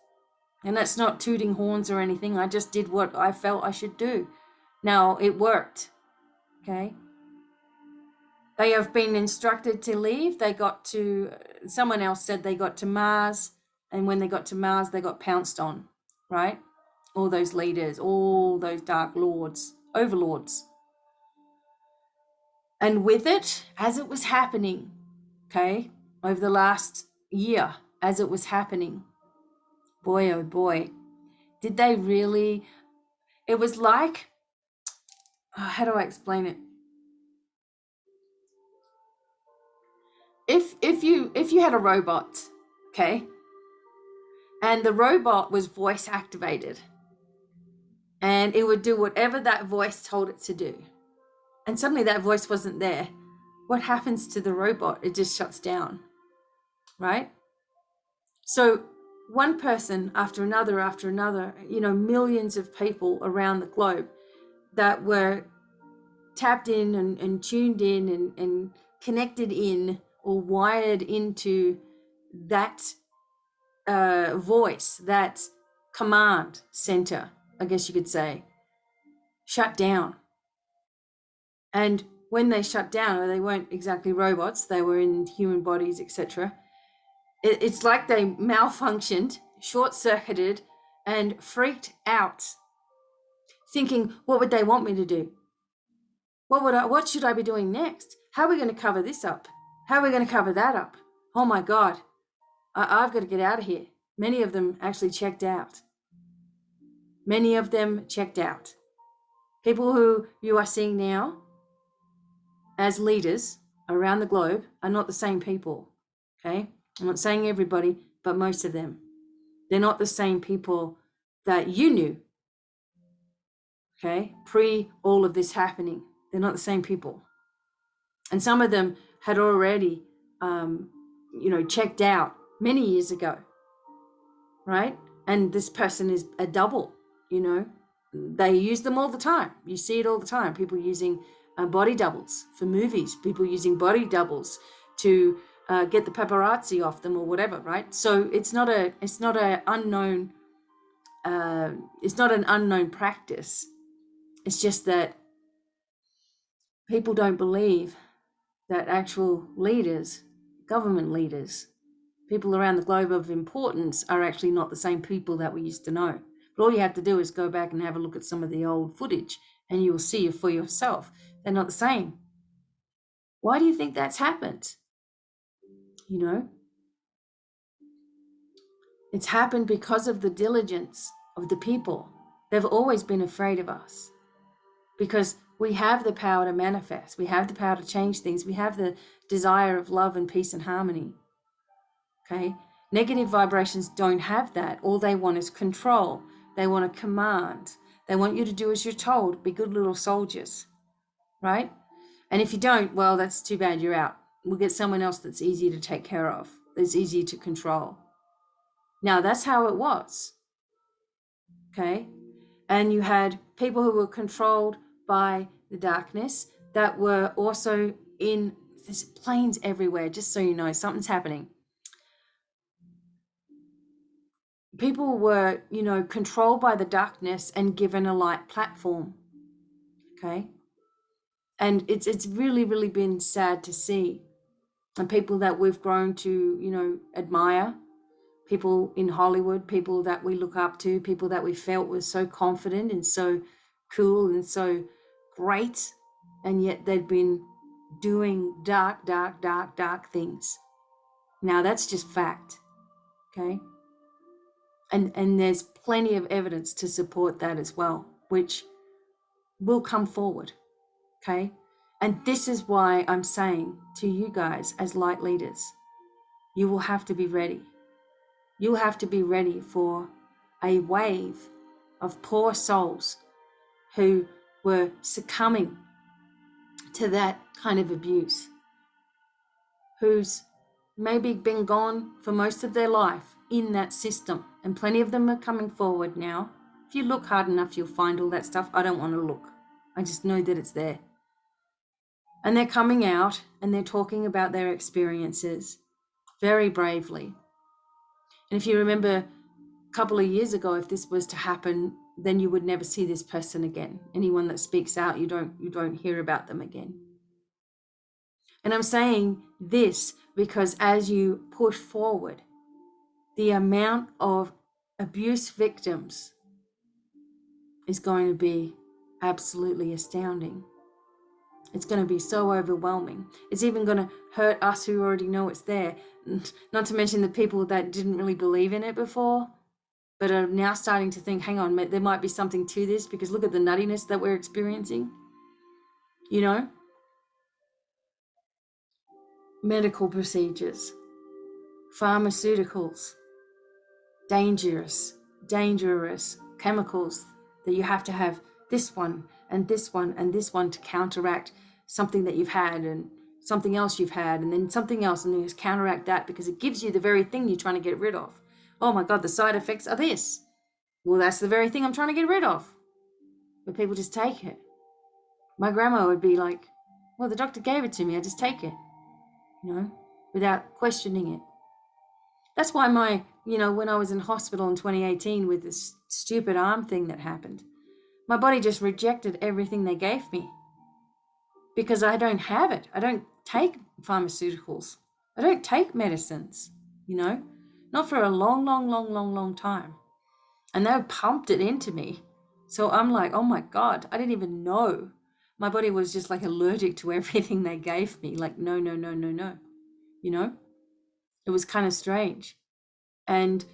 And that's not tooting horns or anything. I just did what I felt I should do. Now, it worked. Okay? They have been instructed to leave. They got to, someone else said they got to Mars. And when they got to Mars, they got pounced on. Right? All those leaders, all those dark lords, overlords. And with it, as it was happening, okay, over the last year, as it was happening, boy, oh boy, did they really, it was like, how do I explain it? If you had a robot, okay, and the robot was voice activated, and it would do whatever that voice told it to do, and suddenly that voice wasn't there, what happens to the robot? It just shuts down, right? So one person after another, millions of people around the globe that were tapped in and tuned in and connected in or wired into that voice, that command center, I guess you could say, shut down. And when they shut down, or they weren't exactly robots, they were in human bodies, etc. It's like they malfunctioned, short-circuited, and freaked out, thinking, what would they want me to do? What should I be doing next? How are we going to cover this up? How are we going to cover that up? Oh my God, I've got to get out of here. Many of them actually checked out. Many of them checked out. People who you are seeing now as leaders around the globe are not the same people, okay? I'm not saying everybody, but most of them. They're not the same people that you knew, okay, pre all of this happening. They're not the same people. And some of them had already, checked out many years ago, right? And this person is a double, They use them all the time. You see it all the time. People using body doubles for movies. People using body doubles to get the paparazzi off them or whatever, right? So it's not an unknown practice. It's just that people don't believe that actual leaders, government leaders, people around the globe of importance are actually not the same people that we used to know. But all you have to do is go back and have a look at some of the old footage and you will see it for yourself. They're not the same. Why do you think that's happened? It's happened because of the diligence of the people. They've always been afraid of us because we have the power to manifest. We have the power to change things. We have the desire of love and peace and harmony. Okay? Negative vibrations don't have that. All they want is control. They want a command. They want you to do as you're told. Be good little soldiers. Right? And if you don't, well, that's too bad. You're out. We'll get someone else that's easy to take care of, that's easy to control. Now, that's how it was. Okay? And you had people who were controlled by the darkness that were also in, there's planes everywhere, just so you know, something's happening. People were, controlled by the darkness and given a light platform. Okay? And it's really, really been sad to see. And people that we've grown to, admire, people in Hollywood, people that we look up to, people that we felt were so confident and so cool and so great, and yet they'd been doing dark, dark, dark, dark things. Now that's just fact, okay? And there's plenty of evidence to support that as well, which will come forward, okay? And this is why I'm saying to you guys as light leaders, you will have to be ready. You'll have to be ready for a wave of poor souls who were succumbing to that kind of abuse, who's maybe been gone for most of their life in that system. And plenty of them are coming forward now. If you look hard enough, you'll find all that stuff. I don't want to look. I just know that it's there. And they're coming out and they're talking about their experiences very bravely. And if you remember a couple of years ago, if this was to happen, then you would never see this person again. Anyone that speaks out, you don't hear about them again. And I'm saying this because as you push forward, the amount of abuse victims is going to be absolutely astounding. It's going to be so overwhelming. It's even going to hurt us who already know it's there. Not to mention the people that didn't really believe in it before, but are now starting to think, hang on, there might be something to this, because look at the nuttiness that we're experiencing. You know? Medical procedures, pharmaceuticals, dangerous chemicals that you have to have this one and this one and this one to counteract something that you've had and something else you've had and then something else, and you just counteract that because it gives you the very thing you're trying to get rid of. Oh my God, the side effects are this. Well, that's the very thing I'm trying to get rid of. But people just take it. My grandma would be like, well, the doctor gave it to me, I just take it, without questioning it. That's why when I was in hospital in 2018 with this stupid arm thing that happened, my body just rejected everything they gave me because I don't have it. I don't take pharmaceuticals. I don't take medicines, not for a long time. And they pumped it into me. So I'm like, oh my God, I didn't even know. My body was just like allergic to everything they gave me. Like, no. It was kind of strange. And,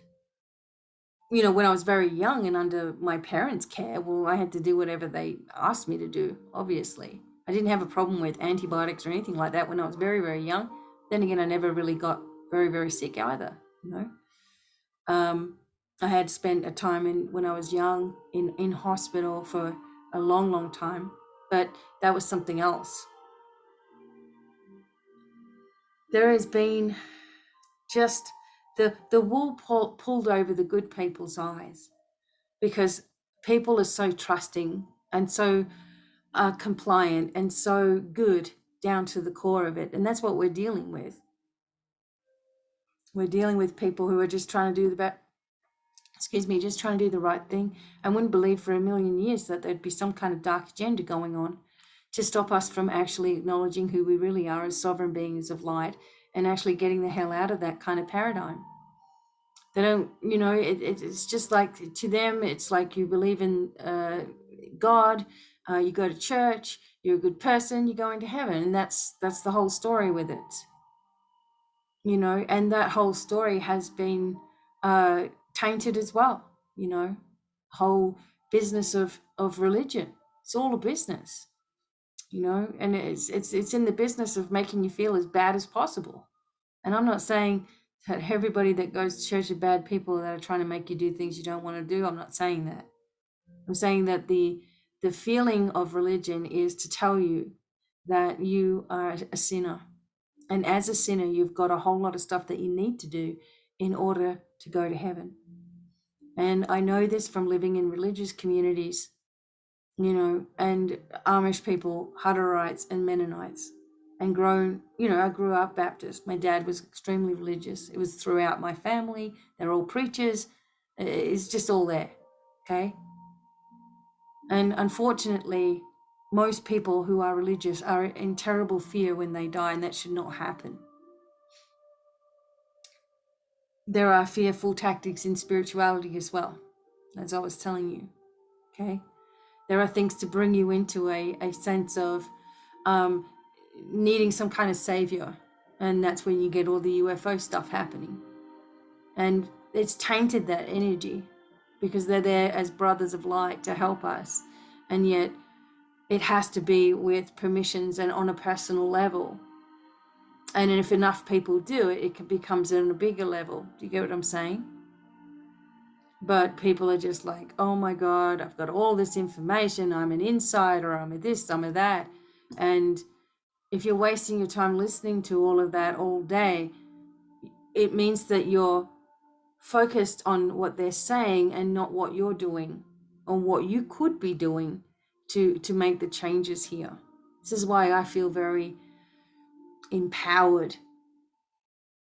when I was very young and under my parents' care, well, I had to do whatever they asked me to do, obviously. I didn't have a problem with antibiotics or anything like that when I was very, very young. Then again, I never really got very, very sick either, I had spent a time when I was young in hospital for a long time, but that was something else. There has been just the wool pulled over the good people's eyes, because people are so trusting and so compliant and so good down to the core of it. And that's what we're dealing with. We're dealing with people who are just trying to do just trying to do the right thing, and wouldn't believe for a million years that there'd be some kind of dark agenda going on to stop us from actually acknowledging who we really are as sovereign beings of light and actually getting the hell out of that kind of paradigm. They don't, it's just like, to them, it's like you believe in God, you go to church, you're a good person, you're going to heaven. And that's the whole story with it. And that whole story has been tainted as well, whole business of religion. It's all a business, and it's in the business of making you feel as bad as possible. And I'm not saying that everybody that goes to church are bad people that are trying to make you do things you don't want to do. I'm not saying that. I'm saying that the feeling of religion is to tell you that you are a sinner. And as a sinner, you've got a whole lot of stuff that you need to do in order to go to heaven. And I know this from living in religious communities, and Amish people, Hutterites and Mennonites, and I grew up Baptist. My dad was extremely religious. It was throughout my family. They're all preachers. It's just all there, okay? And unfortunately, most people who are religious are in terrible fear when they die, and that should not happen. there are fearful tactics in spirituality as well, as I was telling you. Okay, there are things to bring you into a sense of needing some kind of savior, and that's when you get all the UFO stuff happening, and it's tainted that energy because they're there as brothers of light to help us, and yet it has to be with permissions and on a personal level. And if enough people do it, it becomes on a bigger level. Do you get what I'm saying? But people are just like, oh my God, I've got all this information. I'm an insider. I'm a this, I'm a that. And if you're wasting your time listening to all of that all day, it means that you're focused on what they're saying and not what you're doing or what you could be doing to make the changes here. This is why I feel very empowered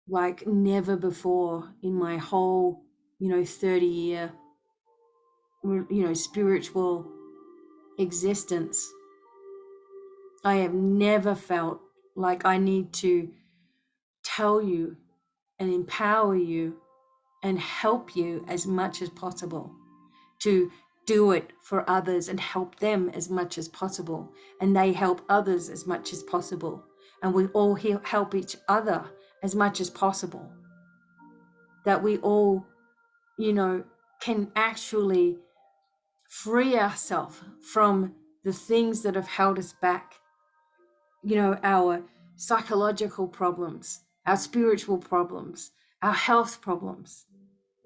like never before in my whole 30-year spiritual existence. I have never felt like I need to tell you and empower you and help you as much as possible, to do it for others and help them as much as possible, and they help others as much as possible, and we all help each other as much as possible, that we all can actually free ourselves from the things that have held us back, our psychological problems, our spiritual problems, our health problems,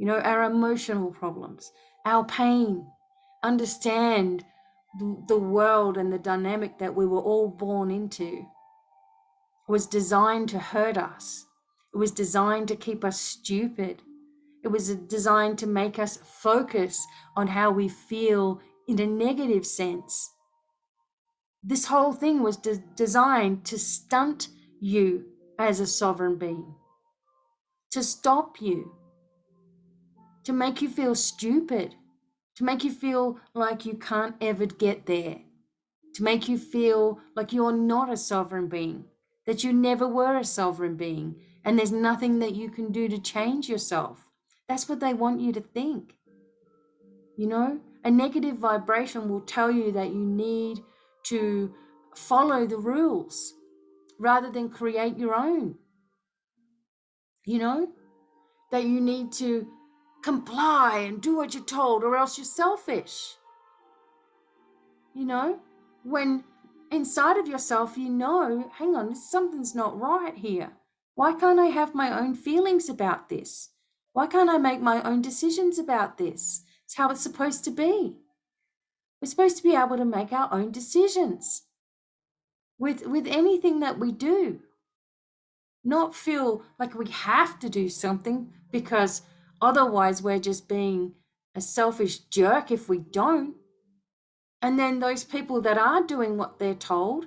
our emotional problems, our pain. Understand the world and the dynamic that we were all born into was designed to hurt us. It was designed to keep us stupid. It was designed to make us focus on how we feel in a negative sense. This whole thing was designed to stunt you as a sovereign being, to stop you, to make you feel stupid, to make you feel like you can't ever get there, to make you feel like you're not a sovereign being, that you never were a sovereign being, and there's nothing that you can do to change yourself. That's what they want you to think. A negative vibration will tell you that you need to follow the rules rather than create your own. That you need to comply and do what you're told or else you're selfish. When inside of yourself, hang on, something's not right here. Why can't I have my own feelings about this? Why can't I make my own decisions about this? It's how it's supposed to be. We're supposed to be able to make our own decisions with anything that we do. Not feel like we have to do something because otherwise we're just being a selfish jerk if we don't. And then those people that are doing what they're told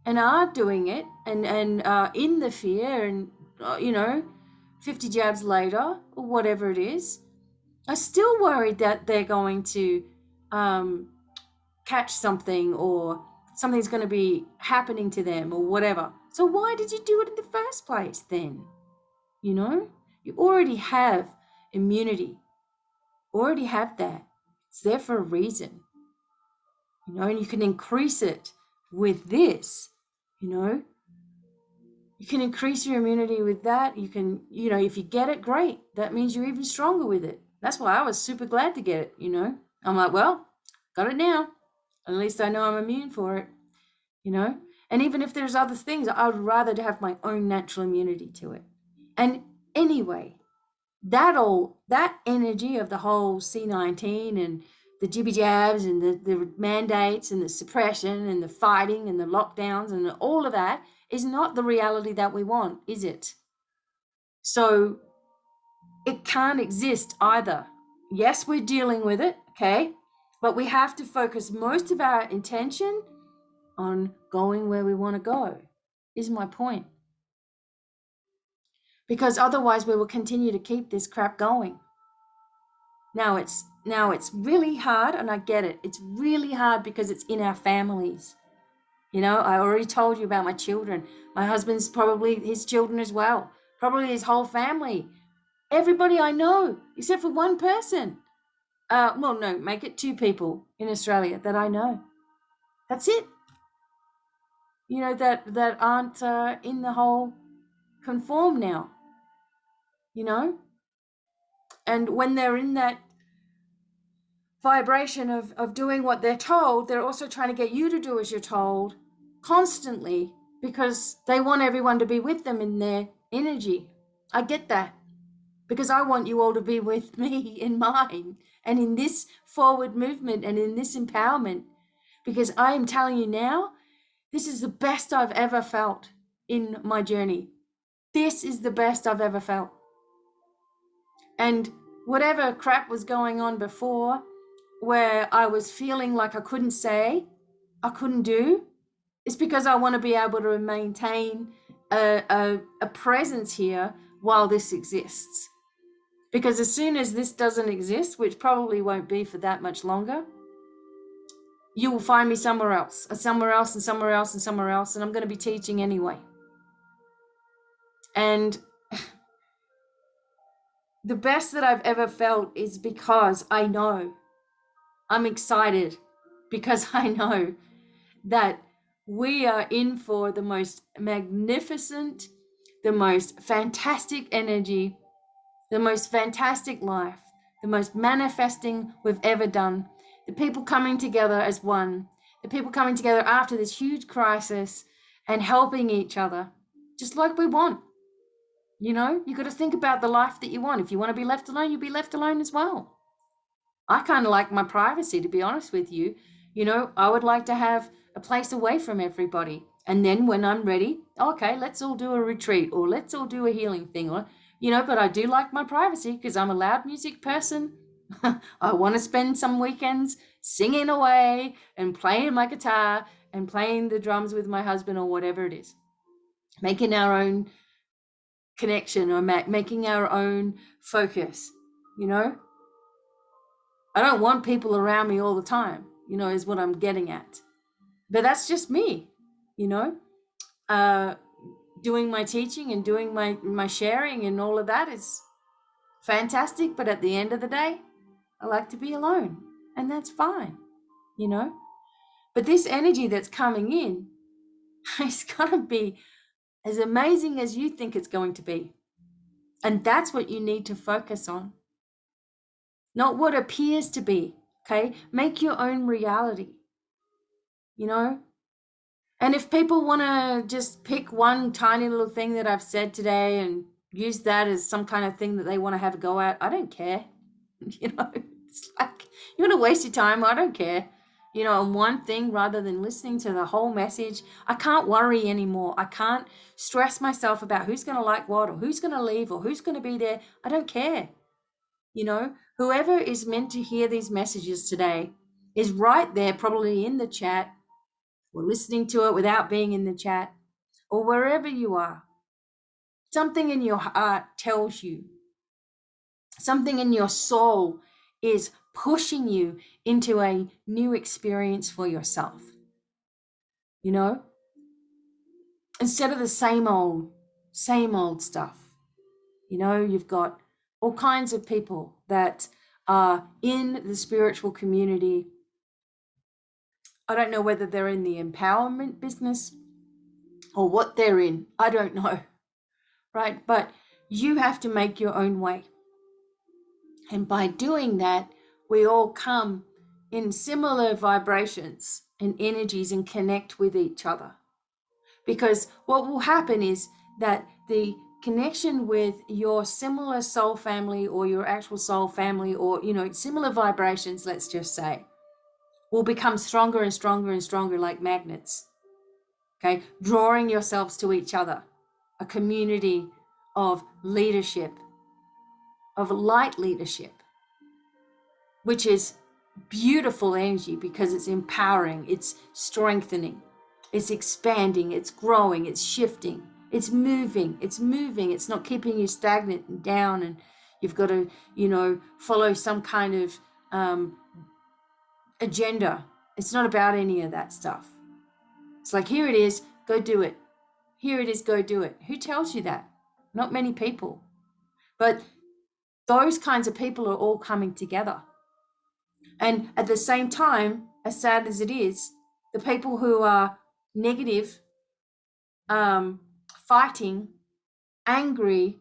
and are doing it and in the fear and 50 jabs later or whatever it is, are still worried that they're going to catch something or something's going to be happening to them or whatever. So why did you do it in the first place then? You already have immunity, already have that. It's there for a reason. And you can increase it with this. You can increase your immunity with that. You can, if you get it, great. That means you're even stronger with it. That's why I was super glad to get it. I'm like, well, got it now. At least I know I'm immune for it. And even if there's other things, I would rather have my own natural immunity to it. And anyway, that energy of the whole C19 and the jibby jabs and the mandates and the suppression and the fighting and the lockdowns and all of that is not the reality that we want, is it? So it can't exist either. Yes, we're dealing with it, okay? But we have to focus most of our intention on going where we want to go, is my point. Because otherwise we will continue to keep this crap going. Now it's really hard, and I get it. It's really hard because it's in our families. I already told you about my children. My husband's probably his children as well. Probably his whole family Everybody I know, except for one person. Well, no, make it 2 people in Australia that I know. That's it. You know, that aren't in the whole conform now, you know? And when they're in that vibration of doing what they're told, they're also trying to get you to do as you're told constantly because they want everyone to be with them in their energy. I get that because I want you all to be with me in mine and in this forward movement and in this empowerment, because I am telling you now, this is the best I've ever felt in my journey. This is the best I've ever felt. And whatever crap was going on before, where I was feeling like I couldn't say, I couldn't do, it's because I want to be able to maintain a presence here while this exists. Because as soon as this doesn't exist, which probably won't be for that much longer, you will find me somewhere else, and somewhere else, and somewhere else, and somewhere else, and I'm going to be teaching anyway. And the best that I've ever felt is because I know. I'm excited because I know that we are in for the most magnificent, the most fantastic energy, the most fantastic life, the most manifesting we've ever done. The people coming together as one, the people coming together after this huge crisis and helping each other, just like we want. You know, you got to think about the life that you want. If you want to be left alone, you'll be left alone as well. I kind of like my privacy, to be honest with you. You know, I would like to have a place away from everybody. And then when I'm ready, okay, let's all do a retreat or let's all do a healing thing. Or, you know, but I do like my privacy because I'm a loud music person. I want to spend some weekends singing away and playing my guitar and playing the drums with my husband or whatever it is. Making our own connection or making our own focus, you know? I don't want people around me all the time, you know, is what I'm getting at. But that's just me, you know? Doing my teaching and doing my sharing and all of that is fantastic. But at the end of the day, I like to be alone. And that's fine, you know? But this energy that's coming in, it's going to be as amazing as you think it's going to be. And that's what you need to focus on. Not what appears to be, okay? Make your own reality, you know? And if people want to just pick one tiny little thing that I've said today and use that as some kind of thing that they want to have a go at, I don't care. You know, it's like, you want to waste your time? I don't care. You know, on one thing rather than listening to the whole message. I can't worry anymore. I can't stress myself about who's going to like what or who's going to leave or who's going to be there. I don't care. You know, whoever is meant to hear these messages today is right there, probably in the chat or listening to it without being in the chat or wherever you are. Something in your heart tells you, something in your soul is pushing you into a new experience for yourself. You know, instead of the same old stuff. You know, you've got all kinds of people that are in the spiritual community. I don't know whether they're in the empowerment business or what they're in. I don't know, right? But you have to make your own way. And by doing that, we all come in similar vibrations and energies and connect with each other. Because what will happen is that the connection with your similar soul family or your actual soul family or, you know, similar vibrations, let's just say, will become stronger and stronger and stronger like magnets. Okay, drawing yourselves to each other, a community of leadership, of light leadership, which is beautiful energy because it's empowering, it's strengthening, it's expanding, it's growing, it's shifting, it's moving, it's not keeping you stagnant and down and you've got to, you know, follow some kind of agenda. It's not about any of that stuff. It's like, here it is, go do it. Here it is, go do it. Who tells you that? Not many people. But Those kinds of people are all coming together. And at the same time, as sad as it is, the people who are negative, fighting, angry,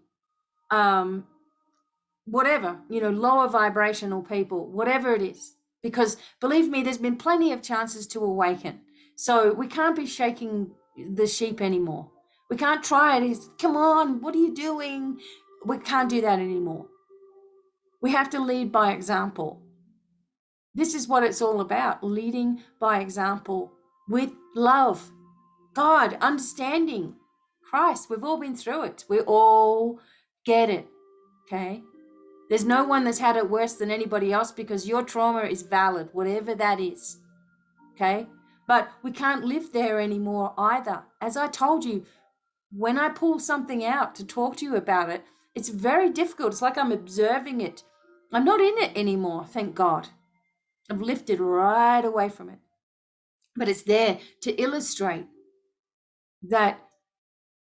whatever, lower vibrational people, whatever it is. Because believe me, there's been plenty of chances to awaken. So we can't be shaking the sheep anymore. We can't try it. Come on, what are you doing? We can't do that anymore. We have to lead by example. This is what it's all about, leading by example with love, God, understanding, Christ. We've all been through it. We all get it, okay? There's no one that's had it worse than anybody else because your trauma is valid, whatever that is, okay? But we can't live there anymore either. As I told you, when I pull something out to talk to you about it, it's very difficult. It's like I'm observing it. I'm not in it anymore, thank God. I've lifted right away from it. But it's there to illustrate that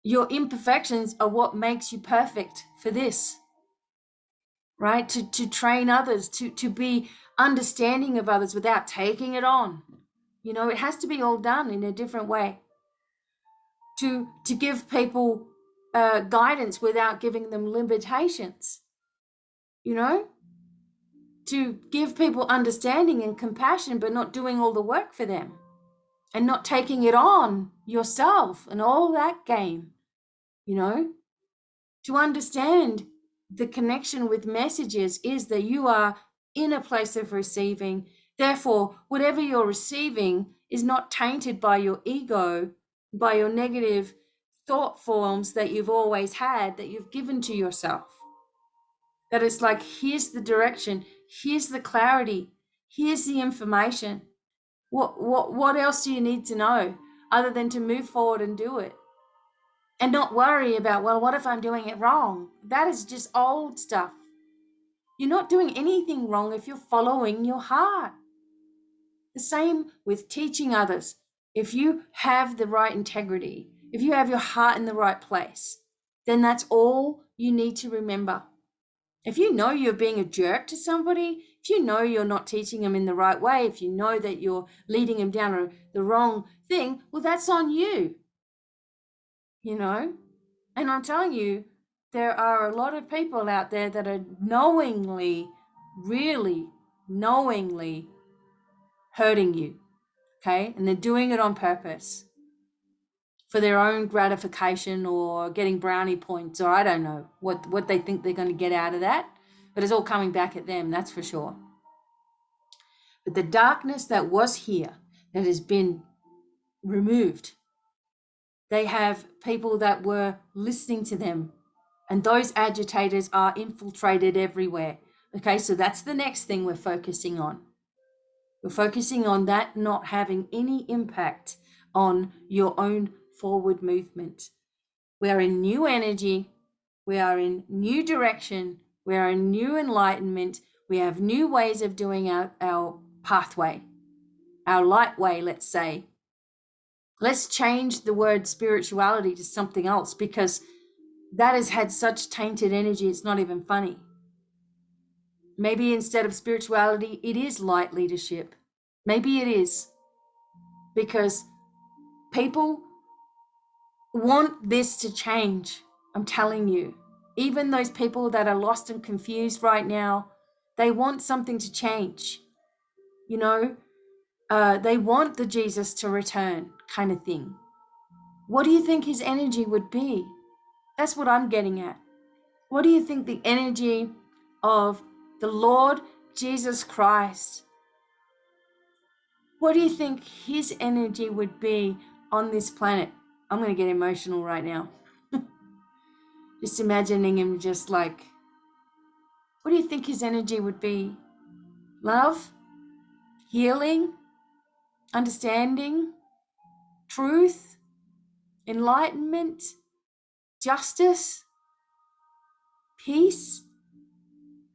your imperfections are what makes you perfect for this, right? To train others, to be understanding of others without taking it on. It has to be all done in a different way. To give people guidance without giving them limitations. To give people understanding and compassion, but not doing all the work for them. And not taking it on yourself and all that game, to understand the connection with messages is that you are in a place of receiving. Therefore, whatever you're receiving is not tainted by your ego, by your negative thought forms that you've always had, that you've given to yourself. That it's like, here's the direction, here's the clarity, here's the information. What else do you need to know other than to move forward and do it? And not worry about, well, what if I'm doing it wrong? That is just old stuff. You're not doing anything wrong if you're following your heart. The same with teaching others. If you have the right integrity, if you have your heart in the right place, then that's all you need to remember. If you know you're being a jerk to somebody, if you know you're not teaching them in the right way, if you know that you're leading them down the wrong thing, well, that's on you, And I'm telling you, there are a lot of people out there that are knowingly, really knowingly hurting you, okay? And they're doing it on purpose for their own gratification or getting brownie points, or I don't know what they think they're going to get out of that. But it's all coming back at them, that's for sure. But the darkness that was here, that has been removed, they have people that were listening to them, and those agitators are infiltrated everywhere. Okay, so that's the next thing we're focusing on. We're focusing on that not having any impact on your own forward movement. We are in new energy. We are in new direction. We are in new enlightenment. We have new ways of doing our pathway, our light way, let's say. Let's change the word spirituality to something else, because that has had such tainted energy, it's not even funny. Maybe instead of spirituality, it is light leadership. Maybe it is. Because people want this to change. I'm telling you. Even those people that are lost and confused right now, they want something to change. They want the Jesus to return kind of thing. What do you think his energy would be? That's what I'm getting at. What do you think the energy of the Lord Jesus Christ, what do you think his energy would be on this planet? I'm going to get emotional right now. Just imagining him just like, what do you think his energy would be? Love? Healing? Understanding? Truth? Enlightenment? Justice? Peace?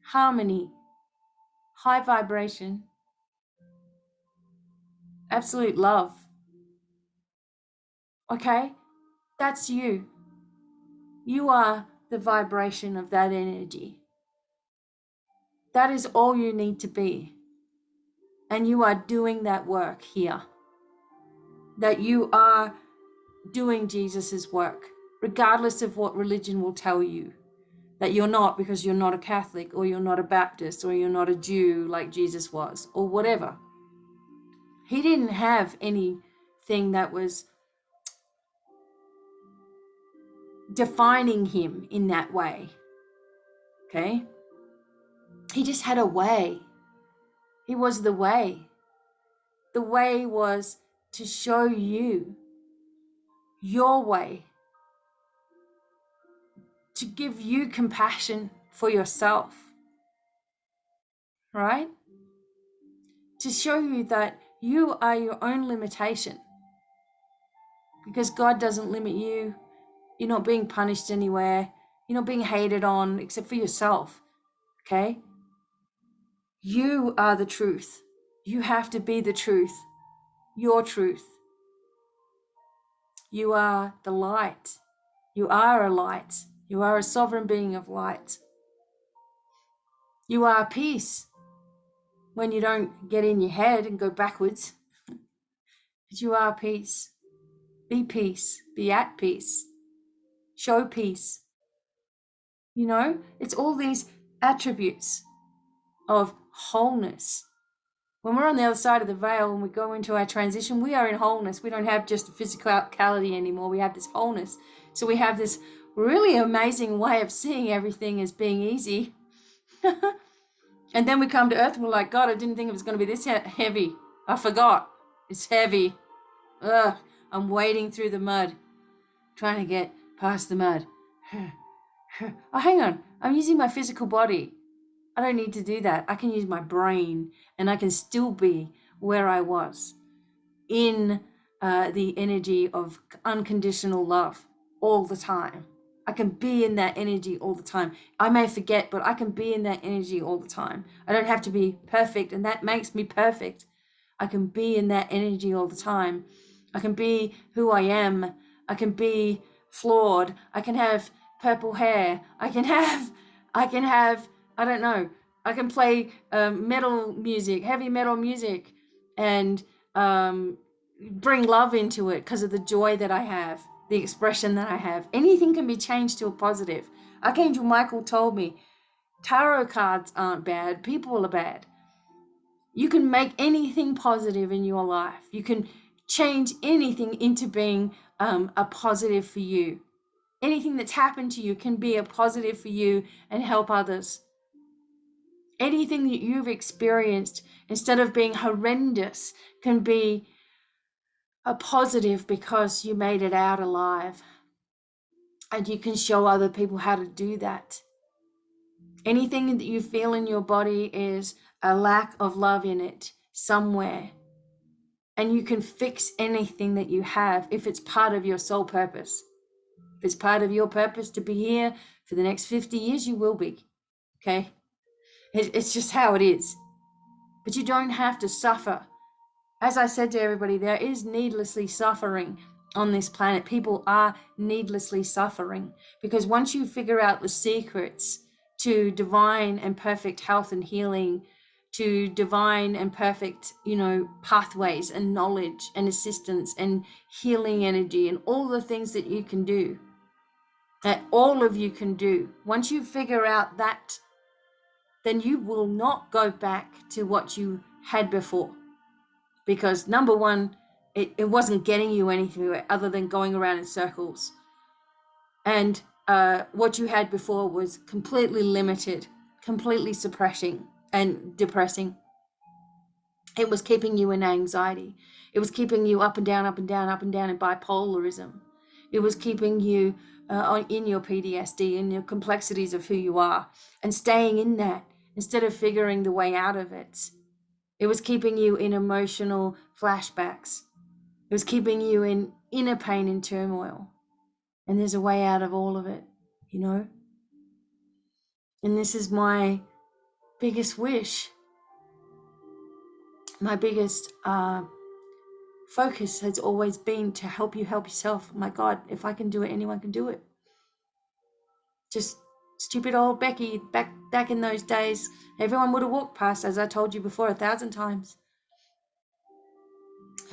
Harmony? High vibration? Absolute love? Okay? That's you. You are the vibration of that energy. That is all you need to be. And you are doing that work here. That you are doing Jesus's work, regardless of what religion will tell you. That you're not, because you're not a Catholic, or you're not a Baptist, or you're not a Jew like Jesus was, or whatever. He didn't have anything that was defining him in that way. Okay? He just had a way. He was the way. The way was to show you your way, to give you compassion for yourself, right? To show you that you are your own limitation, because God doesn't limit you. You're not being punished anywhere. You're not being hated on except for yourself, okay? You are the truth. You have to be the truth, your truth. You are the light. You are a light. You are a sovereign being of light. You are peace when you don't get in your head and go backwards. But you are peace. Be peace. Be at peace. Show peace. You know, it's all these attributes of wholeness. When we're on the other side of the veil and we go into our transition, we are in wholeness. We don't have just a physicality anymore. We have this wholeness. So we have this really amazing way of seeing everything as being easy. And then we come to earth and we're like, God, I didn't think it was going to be this heavy. I forgot. It's heavy. Ugh, I'm wading through the mud, trying to get past the mud. Oh, hang on. I'm using my physical body. I don't need to do that. I can use my brain, and I can still be where I was in the energy of unconditional love all the time. I can be in that energy all the time. I may forget, but I can be in that energy all the time. I don't have to be perfect, and that makes me perfect. I can be in that energy all the time. I can be who I am. I can be flawed. I can have purple hair. I can have, I don't know, I can play metal music, heavy metal music, and bring love into it because of the joy that I have, the expression that I have. Anything can be changed to a positive. Archangel Michael told me, tarot cards aren't bad, people are bad. You can make anything positive in your life. You can change anything into being a positive for you. Anything that's happened to you can be a positive for you and help others. Anything that you've experienced, instead of being horrendous, can be a positive because you made it out alive. And you can show other people how to do that. Anything that you feel in your body is a lack of love in it somewhere. And you can fix anything that you have if it's part of your soul purpose. If it's part of your purpose to be here for the next 50 years, you will be. Okay? It's just how it is. But you don't have to suffer. As I said to everybody, there is needlessly suffering on this planet. People are needlessly suffering because once you figure out the secrets to divine and perfect health and healing, to divine and perfect, pathways and knowledge and assistance and healing energy and all the things that you can do, that all of you can do, once you figure out that, then you will not go back to what you had before. Because number one, it wasn't getting you anything other than going around in circles. And what you had before was completely limited, completely suppressing and depressing. It was keeping you in anxiety. It was keeping you up and down, up and down, up and down in bipolarism. It was keeping you in your PTSD, in your complexities of who you are, and staying in that instead of figuring the way out of it. It was keeping you in emotional flashbacks. It was keeping you in inner pain and turmoil. And there's a way out of all of it, And this is my biggest wish. My biggest focus has always been to help you help yourself. My God, if I can do it, anyone can do it. Just Stupid old Becky, back in those days, everyone would have walked past, as I told you before 1,000 times.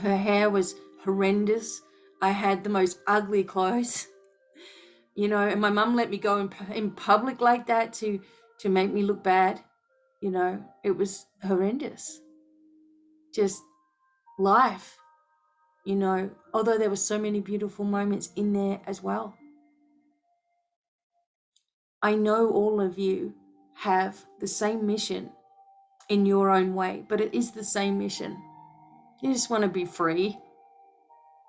Her hair was horrendous. I had the most ugly clothes, and my mum let me go in public like that to make me look bad. It was horrendous. Just life, although there were so many beautiful moments in there as well. I know all of you have the same mission in your own way, but it is the same mission. You just want to be free.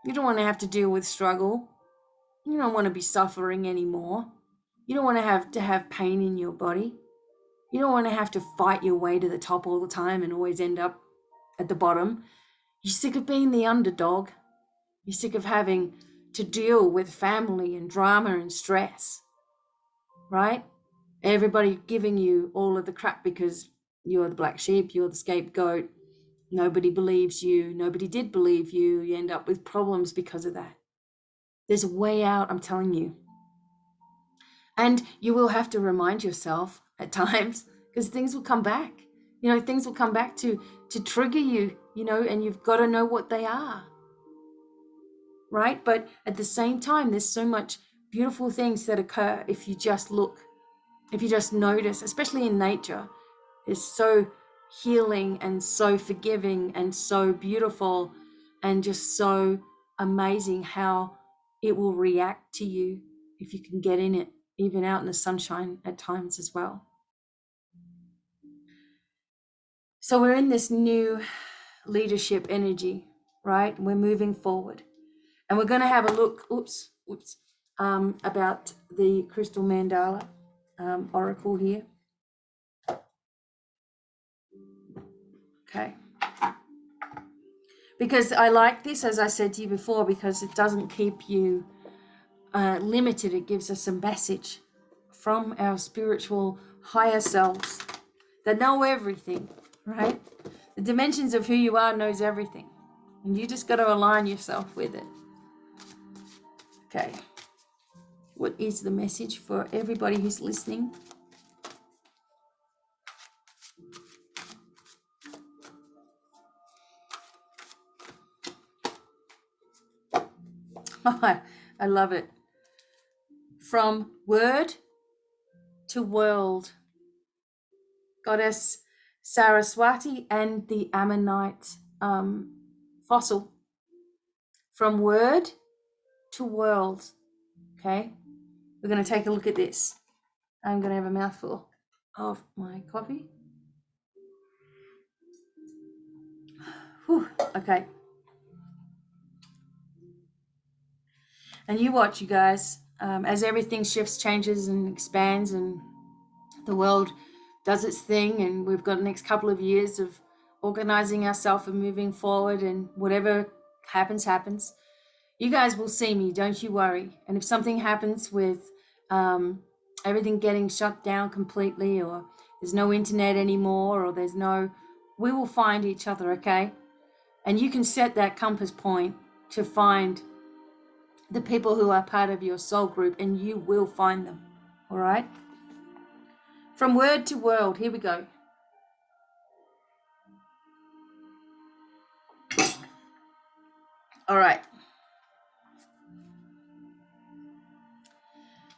You don't want to have to deal with struggle. You don't want to be suffering anymore. You don't want to have pain in your body. You don't want to have to fight your way to the top all the time and always end up at the bottom. You're sick of being the underdog. You're sick of having to deal with family and drama and stress, right? Everybody giving you all of the crap because you're the black sheep, you're the scapegoat. Nobody believes you. Nobody did believe you. You end up with problems because of that. There's a way out, I'm telling you. And you will have to remind yourself at times, because things will come back. Things will come back to trigger you, and you've got to know what they are. Right? But at the same time, there's so much beautiful things that occur if you just look, if you just notice, especially in nature. It's so healing and so forgiving and so beautiful and just so amazing how it will react to you if you can get in it, even out in the sunshine at times as well. So we're in this new leadership energy, right? We're moving forward. And we're going to have a look, about the crystal mandala oracle here. Okay. Because I like this, as I said to you before, because it doesn't keep you limited. It gives us a message from our spiritual higher selves that know everything, right? The dimensions of who you are knows everything. And you just got to align yourself with it. Okay. What is the message for everybody who's listening? I love it. From word to world. Goddess Saraswati and the Ammonite fossil. From word to world. Okay, we're going to take a look at this. I'm going to have a mouthful of my coffee. Whew, okay. And you watch, you guys, as everything shifts, changes, and expands, and the world does its thing, and we've got the next couple of years of organizing ourselves and moving forward, and whatever happens. You guys will see me, don't you worry. And if something happens with everything getting shut down completely, or there's no internet anymore, or we will find each other, okay? And you can set that compass point to find the people who are part of your soul group, and you will find them, all right? From word to world, here we go. All right.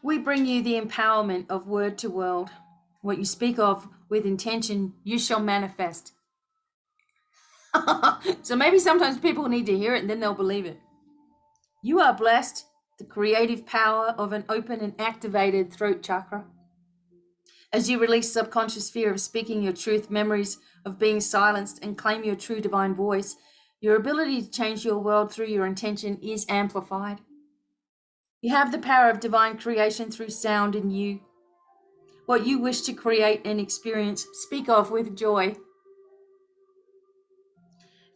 We bring you the empowerment of word to world. What you speak of with intention, you shall manifest. So maybe sometimes people need to hear it and then they'll believe it. You are blessed, the creative power of an open and activated throat chakra. As you release subconscious fear of speaking your truth, memories of being silenced, and claim your true divine voice, your ability to change your world through your intention is amplified. You have the power of divine creation through sound in you. What you wish to create and experience, speak of with joy.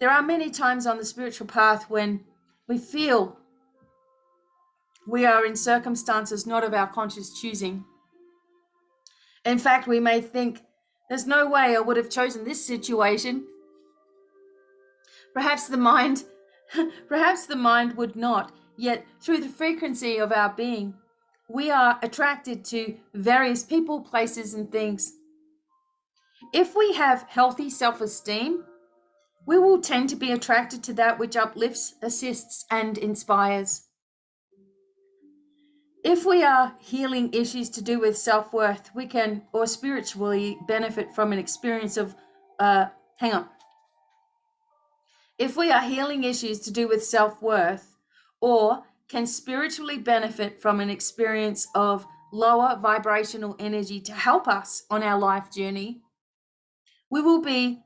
There are many times on the spiritual path when we feel we are in circumstances not of our conscious choosing. In fact, we may think, there's no way I would have chosen this situation. Perhaps the mind would not, yet through the frequency of our being, we are attracted to various people, places, and things. If we have healthy self-esteem, we will tend to be attracted to that which uplifts, assists, and inspires. If we are healing issues to do with self-worth, we can, or spiritually, benefit from an experience of, If we are healing issues to do with self-worth, or can spiritually benefit from an experience of lower vibrational energy to help us on our life journey, we will be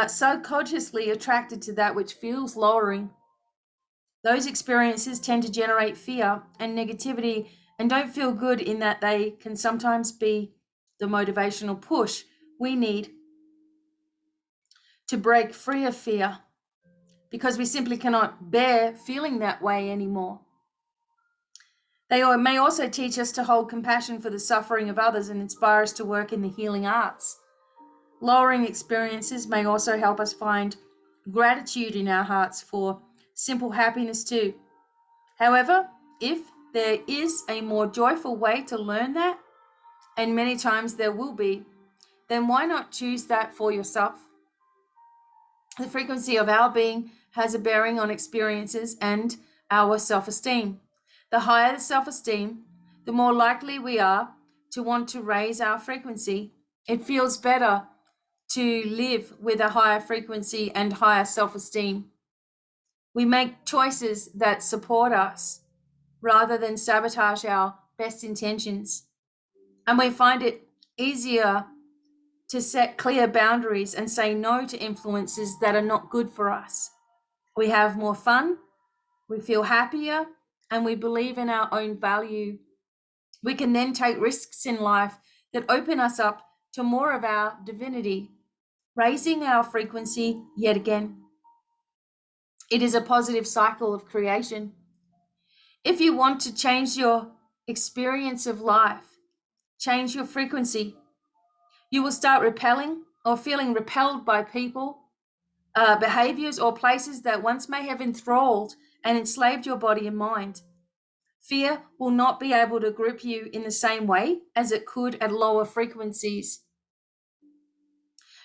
subconsciously attracted to that which feels lowering. Those experiences tend to generate fear and negativity and don't feel good, in that they can sometimes be the motivational push we need to break free of fear, because we simply cannot bear feeling that way anymore. They may also teach us to hold compassion for the suffering of others and inspire us to work in the healing arts. Lowering experiences may also help us find gratitude in our hearts for simple happiness too. However, if there is a more joyful way to learn that, and many times there will be, then why not choose that for yourself? The frequency of our being has a bearing on experiences and our self-esteem. The higher the self-esteem, the more likely we are to want to raise our frequency. It feels better to live with a higher frequency and higher self-esteem. We make choices that support us rather than sabotage our best intentions. And we find it easier to set clear boundaries and say no to influences that are not good for us. We have more fun, we feel happier, and we believe in our own value. We can then take risks in life that open us up to more of our divinity, raising our frequency yet again. It is a positive cycle of creation. If you want to change your experience of life, change your frequency, you will start repelling or feeling repelled by people, behaviors, or places that once may have enthralled and enslaved your body and mind. Fear will not be able to grip you in the same way as it could at lower frequencies.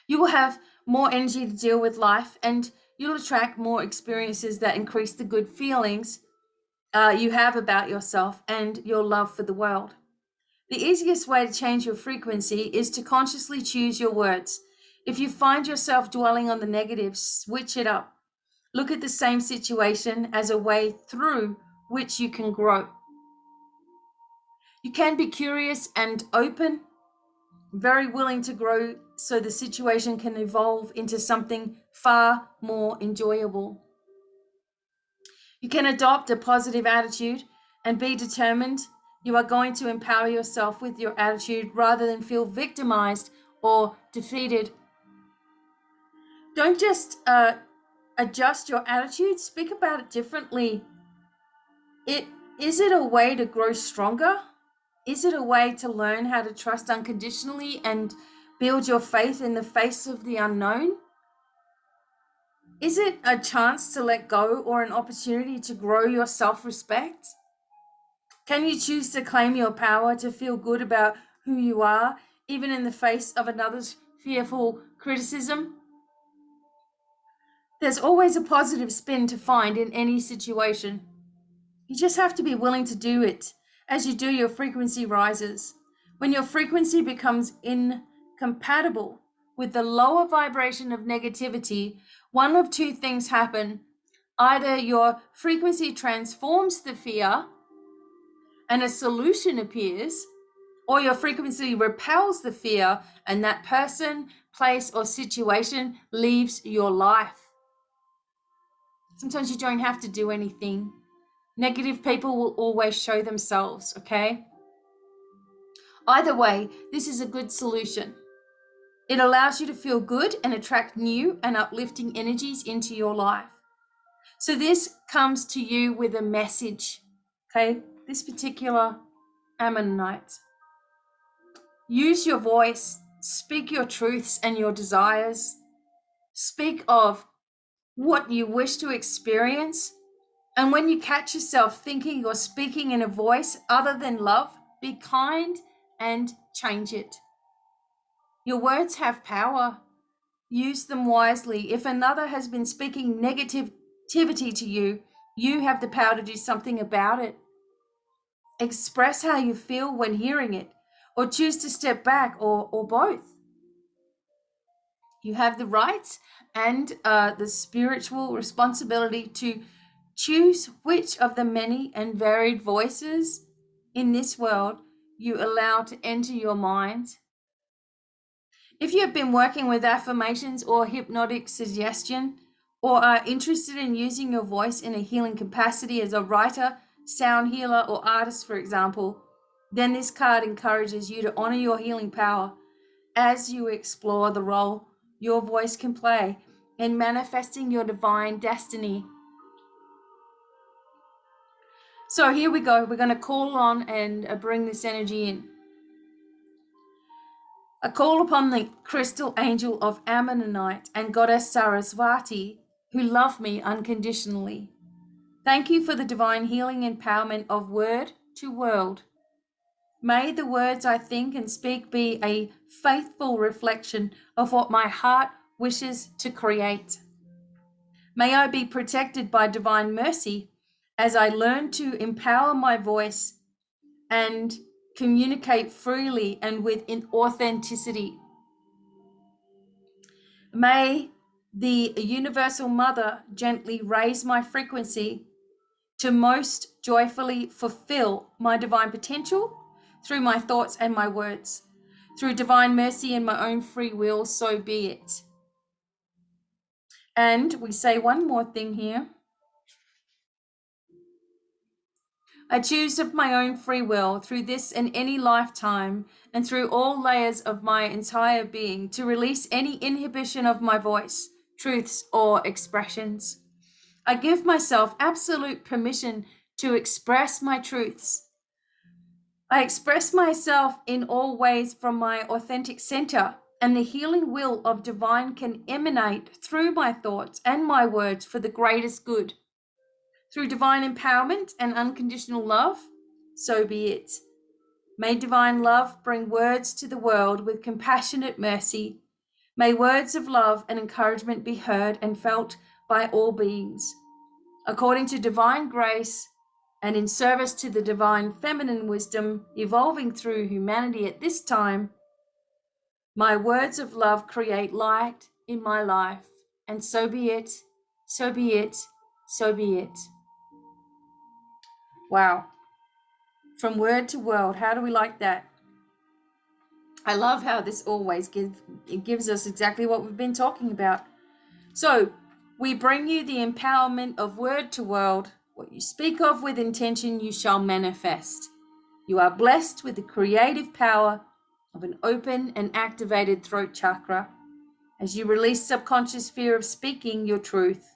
You will have more energy to deal with life, and you'll attract more experiences that increase the good feelings you have about yourself and your love for the world. The easiest way to change your frequency is to consciously choose your words. If you find yourself dwelling on the negative, switch it up. Look at the same situation as a way through which you can grow. You can be curious and open, very willing to grow so the situation can evolve into something far more enjoyable. You can adopt a positive attitude and be determined. You are going to empower yourself with your attitude rather than feel victimized or defeated. Don't just adjust your attitude, speak about it differently. Is it a way to grow stronger? Is it a way to learn how to trust unconditionally and build your faith in the face of the unknown? Is it a chance to let go or an opportunity to grow your self-respect? Can you choose to claim your power to feel good about who you are, even in the face of another's fearful criticism? There's always a positive spin to find in any situation. You just have to be willing to do it. As you do, your frequency rises. When your frequency becomes incompatible with the lower vibration of negativity, one of two things happen. Either your frequency transforms the fear and a solution appears, or your frequency repels the fear and that person, place, or situation leaves your life. Sometimes you don't have to do anything. Negative people will always show themselves, okay? Either way, this is a good solution. It allows you to feel good and attract new and uplifting energies into your life. So this comes to you with a message, okay? This particular Ammonite. Use your voice, speak your truths and your desires. Speak of what you wish to experience And when you catch yourself thinking or speaking in a voice other than love, be kind and change it. Your words have power. Use them wisely. If another has been speaking negativity to you, you have the power to do something about it. Express how you feel when hearing it, or choose to step back, or both. You have the right and the spiritual responsibility to choose which of the many and varied voices in this world you allow to enter your mind. If you have been working with affirmations or hypnotic suggestion, or are interested in using your voice in a healing capacity as a writer, sound healer, or artist, for example, then this card encourages you to honor your healing power as you explore the role your voice can play in manifesting your divine destiny. So here we go. We're going to call on and bring this energy in. I call upon the crystal angel of Ammonite and goddess Saraswati, who love me unconditionally. Thank you for the divine healing empowerment of word to world. May the words I think and speak be a faithful reflection of what my heart wishes to create. May I be protected by divine mercy as I learn to empower my voice and communicate freely and with authenticity. May the Universal Mother gently raise my frequency to most joyfully fulfill my divine potential through my thoughts and my words. Through divine mercy and my own free will, so be it. And we say one more thing here. I choose of my own free will through this and any lifetime and through all layers of my entire being to release any inhibition of my voice, truths, or expressions. I give myself absolute permission to express my truths. I express myself in all ways from my authentic center, and the healing will of divine can emanate through my thoughts and my words for the greatest good. Through divine empowerment and unconditional love, so be it. May divine love bring words to the world with compassionate mercy. May words of love and encouragement be heard and felt by all beings. According to divine grace and in service to the divine feminine wisdom evolving through humanity at this time, my words of love create light in my life. And so be it, so be it, so be it. Wow. From word to world, how do we like that? I love how this always gives us exactly what we've been talking about. So we bring you the empowerment of word to world. What you speak of with intention, you shall manifest. You are blessed with the creative power of an open and activated throat chakra. As you release subconscious fear of speaking your truth,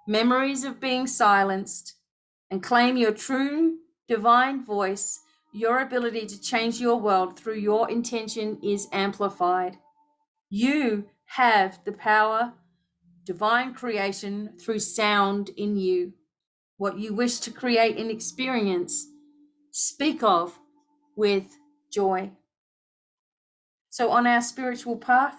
memories of being silenced, and claim your true divine voice, your ability to change your world through your intention is amplified. You have the power, divine creation through sound in you. What you wish to create and experience, speak of with joy. So on our spiritual path,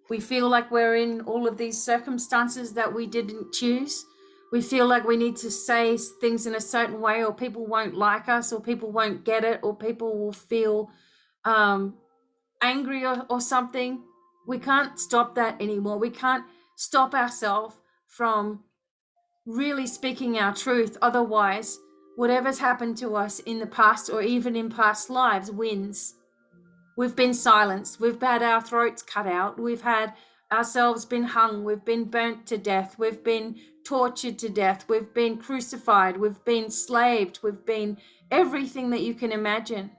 we feel like we're in all of these circumstances that we didn't choose. We feel like we need to say things in a certain way, or people won't like us, or people won't get it, or people will feel angry or something. We can't stop that anymore. We can't stop ourselves from really speaking our truth. Otherwise, whatever's happened to us in the past or even in past lives wins. We've been silenced. We've had our throats cut out. We've had ourselves been hung. We've been burnt to death. We've been tortured to death. We've been crucified. We've been slaved. We've been everything that you can imagine.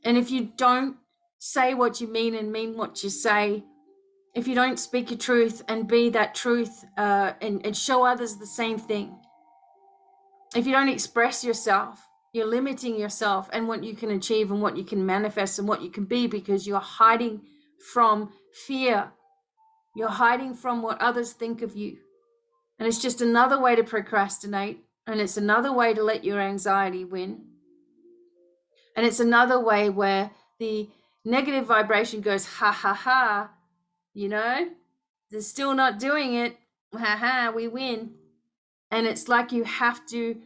And if you don't say what you mean and mean what you say, if you don't speak your truth and be that truth and show others the same thing, if you don't express yourself, you're limiting yourself and what you can achieve and what you can manifest and what you can be, because you're hiding from fear. You're hiding from what others think of you. And it's just another way to procrastinate. And it's another way to let your anxiety win. And it's another way where the negative vibration goes, ha, ha, ha, you know, they're still not doing it. Ha, ha, we win. And it's like you have to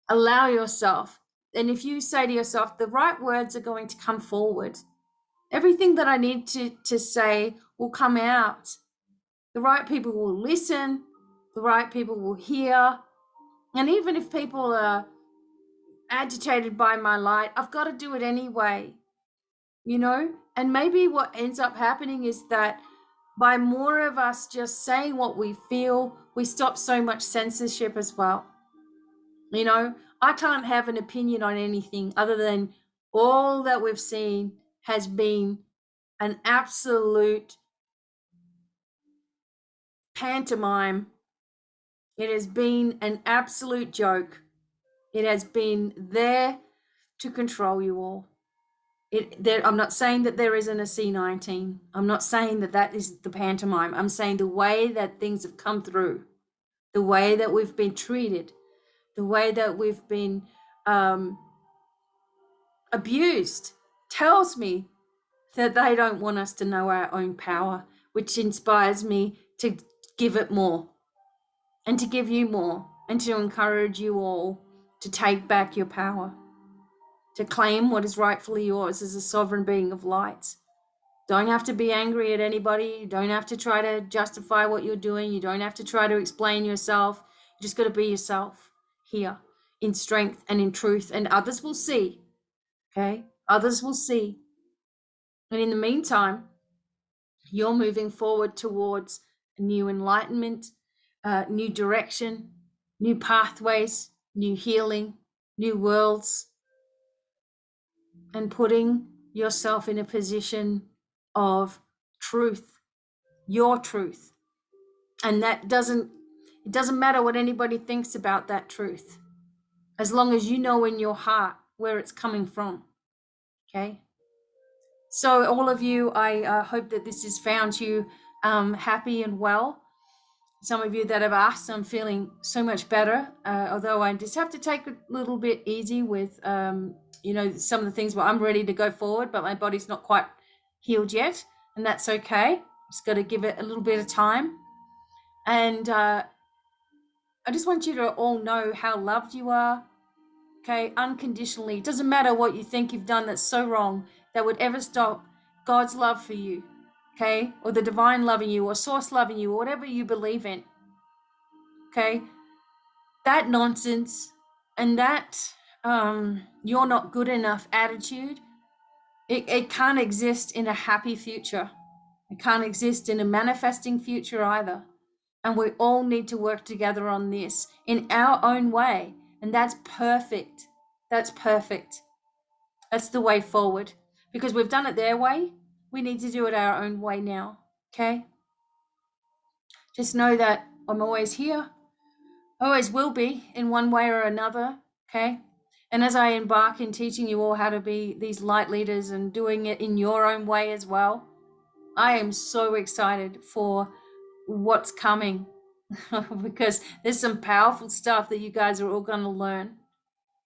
allow yourself. And if you say to yourself, the right words are going to come forward, everything that I need to say will come out. The right people will listen. The right people will hear. And even if people are agitated by my light, I've got to do it anyway, you know? And maybe what ends up happening is that by more of us just saying what we feel, we stop so much censorship as well. You know, I can't have an opinion on anything other than all that we've seen has been an absolute pantomime. It has been an absolute joke. It has been there to control you all. I'm not saying that there isn't a C19. I'm not saying that that is the pantomime. I'm saying the way that things have come through, the way that we've been treated, the way that we've been abused tells me that they don't want us to know our own power, which inspires me to give it more and to give you more and to encourage you all to take back your power, to claim what is rightfully yours as a sovereign being of light. Don't have to be angry at anybody. You don't have to try to justify what you're doing. You don't have to try to explain yourself. You just got to be yourself here in strength and in truth, and others will see. Okay? Others will see. And in the meantime, you're moving forward towards a new enlightenment, new direction, new pathways, new healing, new worlds, and putting yourself in a position of truth, your truth. And it doesn't matter what anybody thinks about that truth, as long as you know in your heart where it's coming from. Okay? So all of you, I hope that this has found you happy and well. Some of you that have asked, I'm feeling so much better, although I just have to take a little bit easy with, some of the things where I'm ready to go forward, but my body's not quite healed yet, and that's okay. Just got to give it a little bit of time. And I just want you to all know how loved you are, okay, unconditionally. It doesn't matter what you think you've done that's so wrong that would ever stop God's love for you, okay, or the divine loving you, or source loving you, or whatever you believe in, okay. That nonsense and that you're not good enough attitude, it can't exist in a happy future. It can't exist in a manifesting future either. And we all need to work together on this in our own way. And that's perfect. That's perfect. That's the way forward. Because we've done it their way. We need to do it our own way now. Okay? Just know that I'm always here. Always will be in one way or another. Okay? And as I embark in teaching you all how to be these light leaders and doing it in your own way as well, I am so excited for what's coming because there's some powerful stuff that you guys are all going to learn.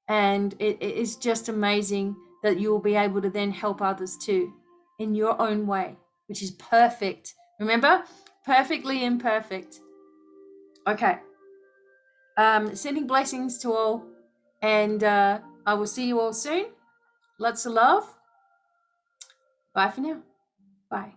And it is just amazing that you will be able to then help others too in your own way, which is perfect. Remember, perfectly imperfect. Okay. Sending blessings to all, and I will see you all soon. Lots of love. Bye for now. Bye.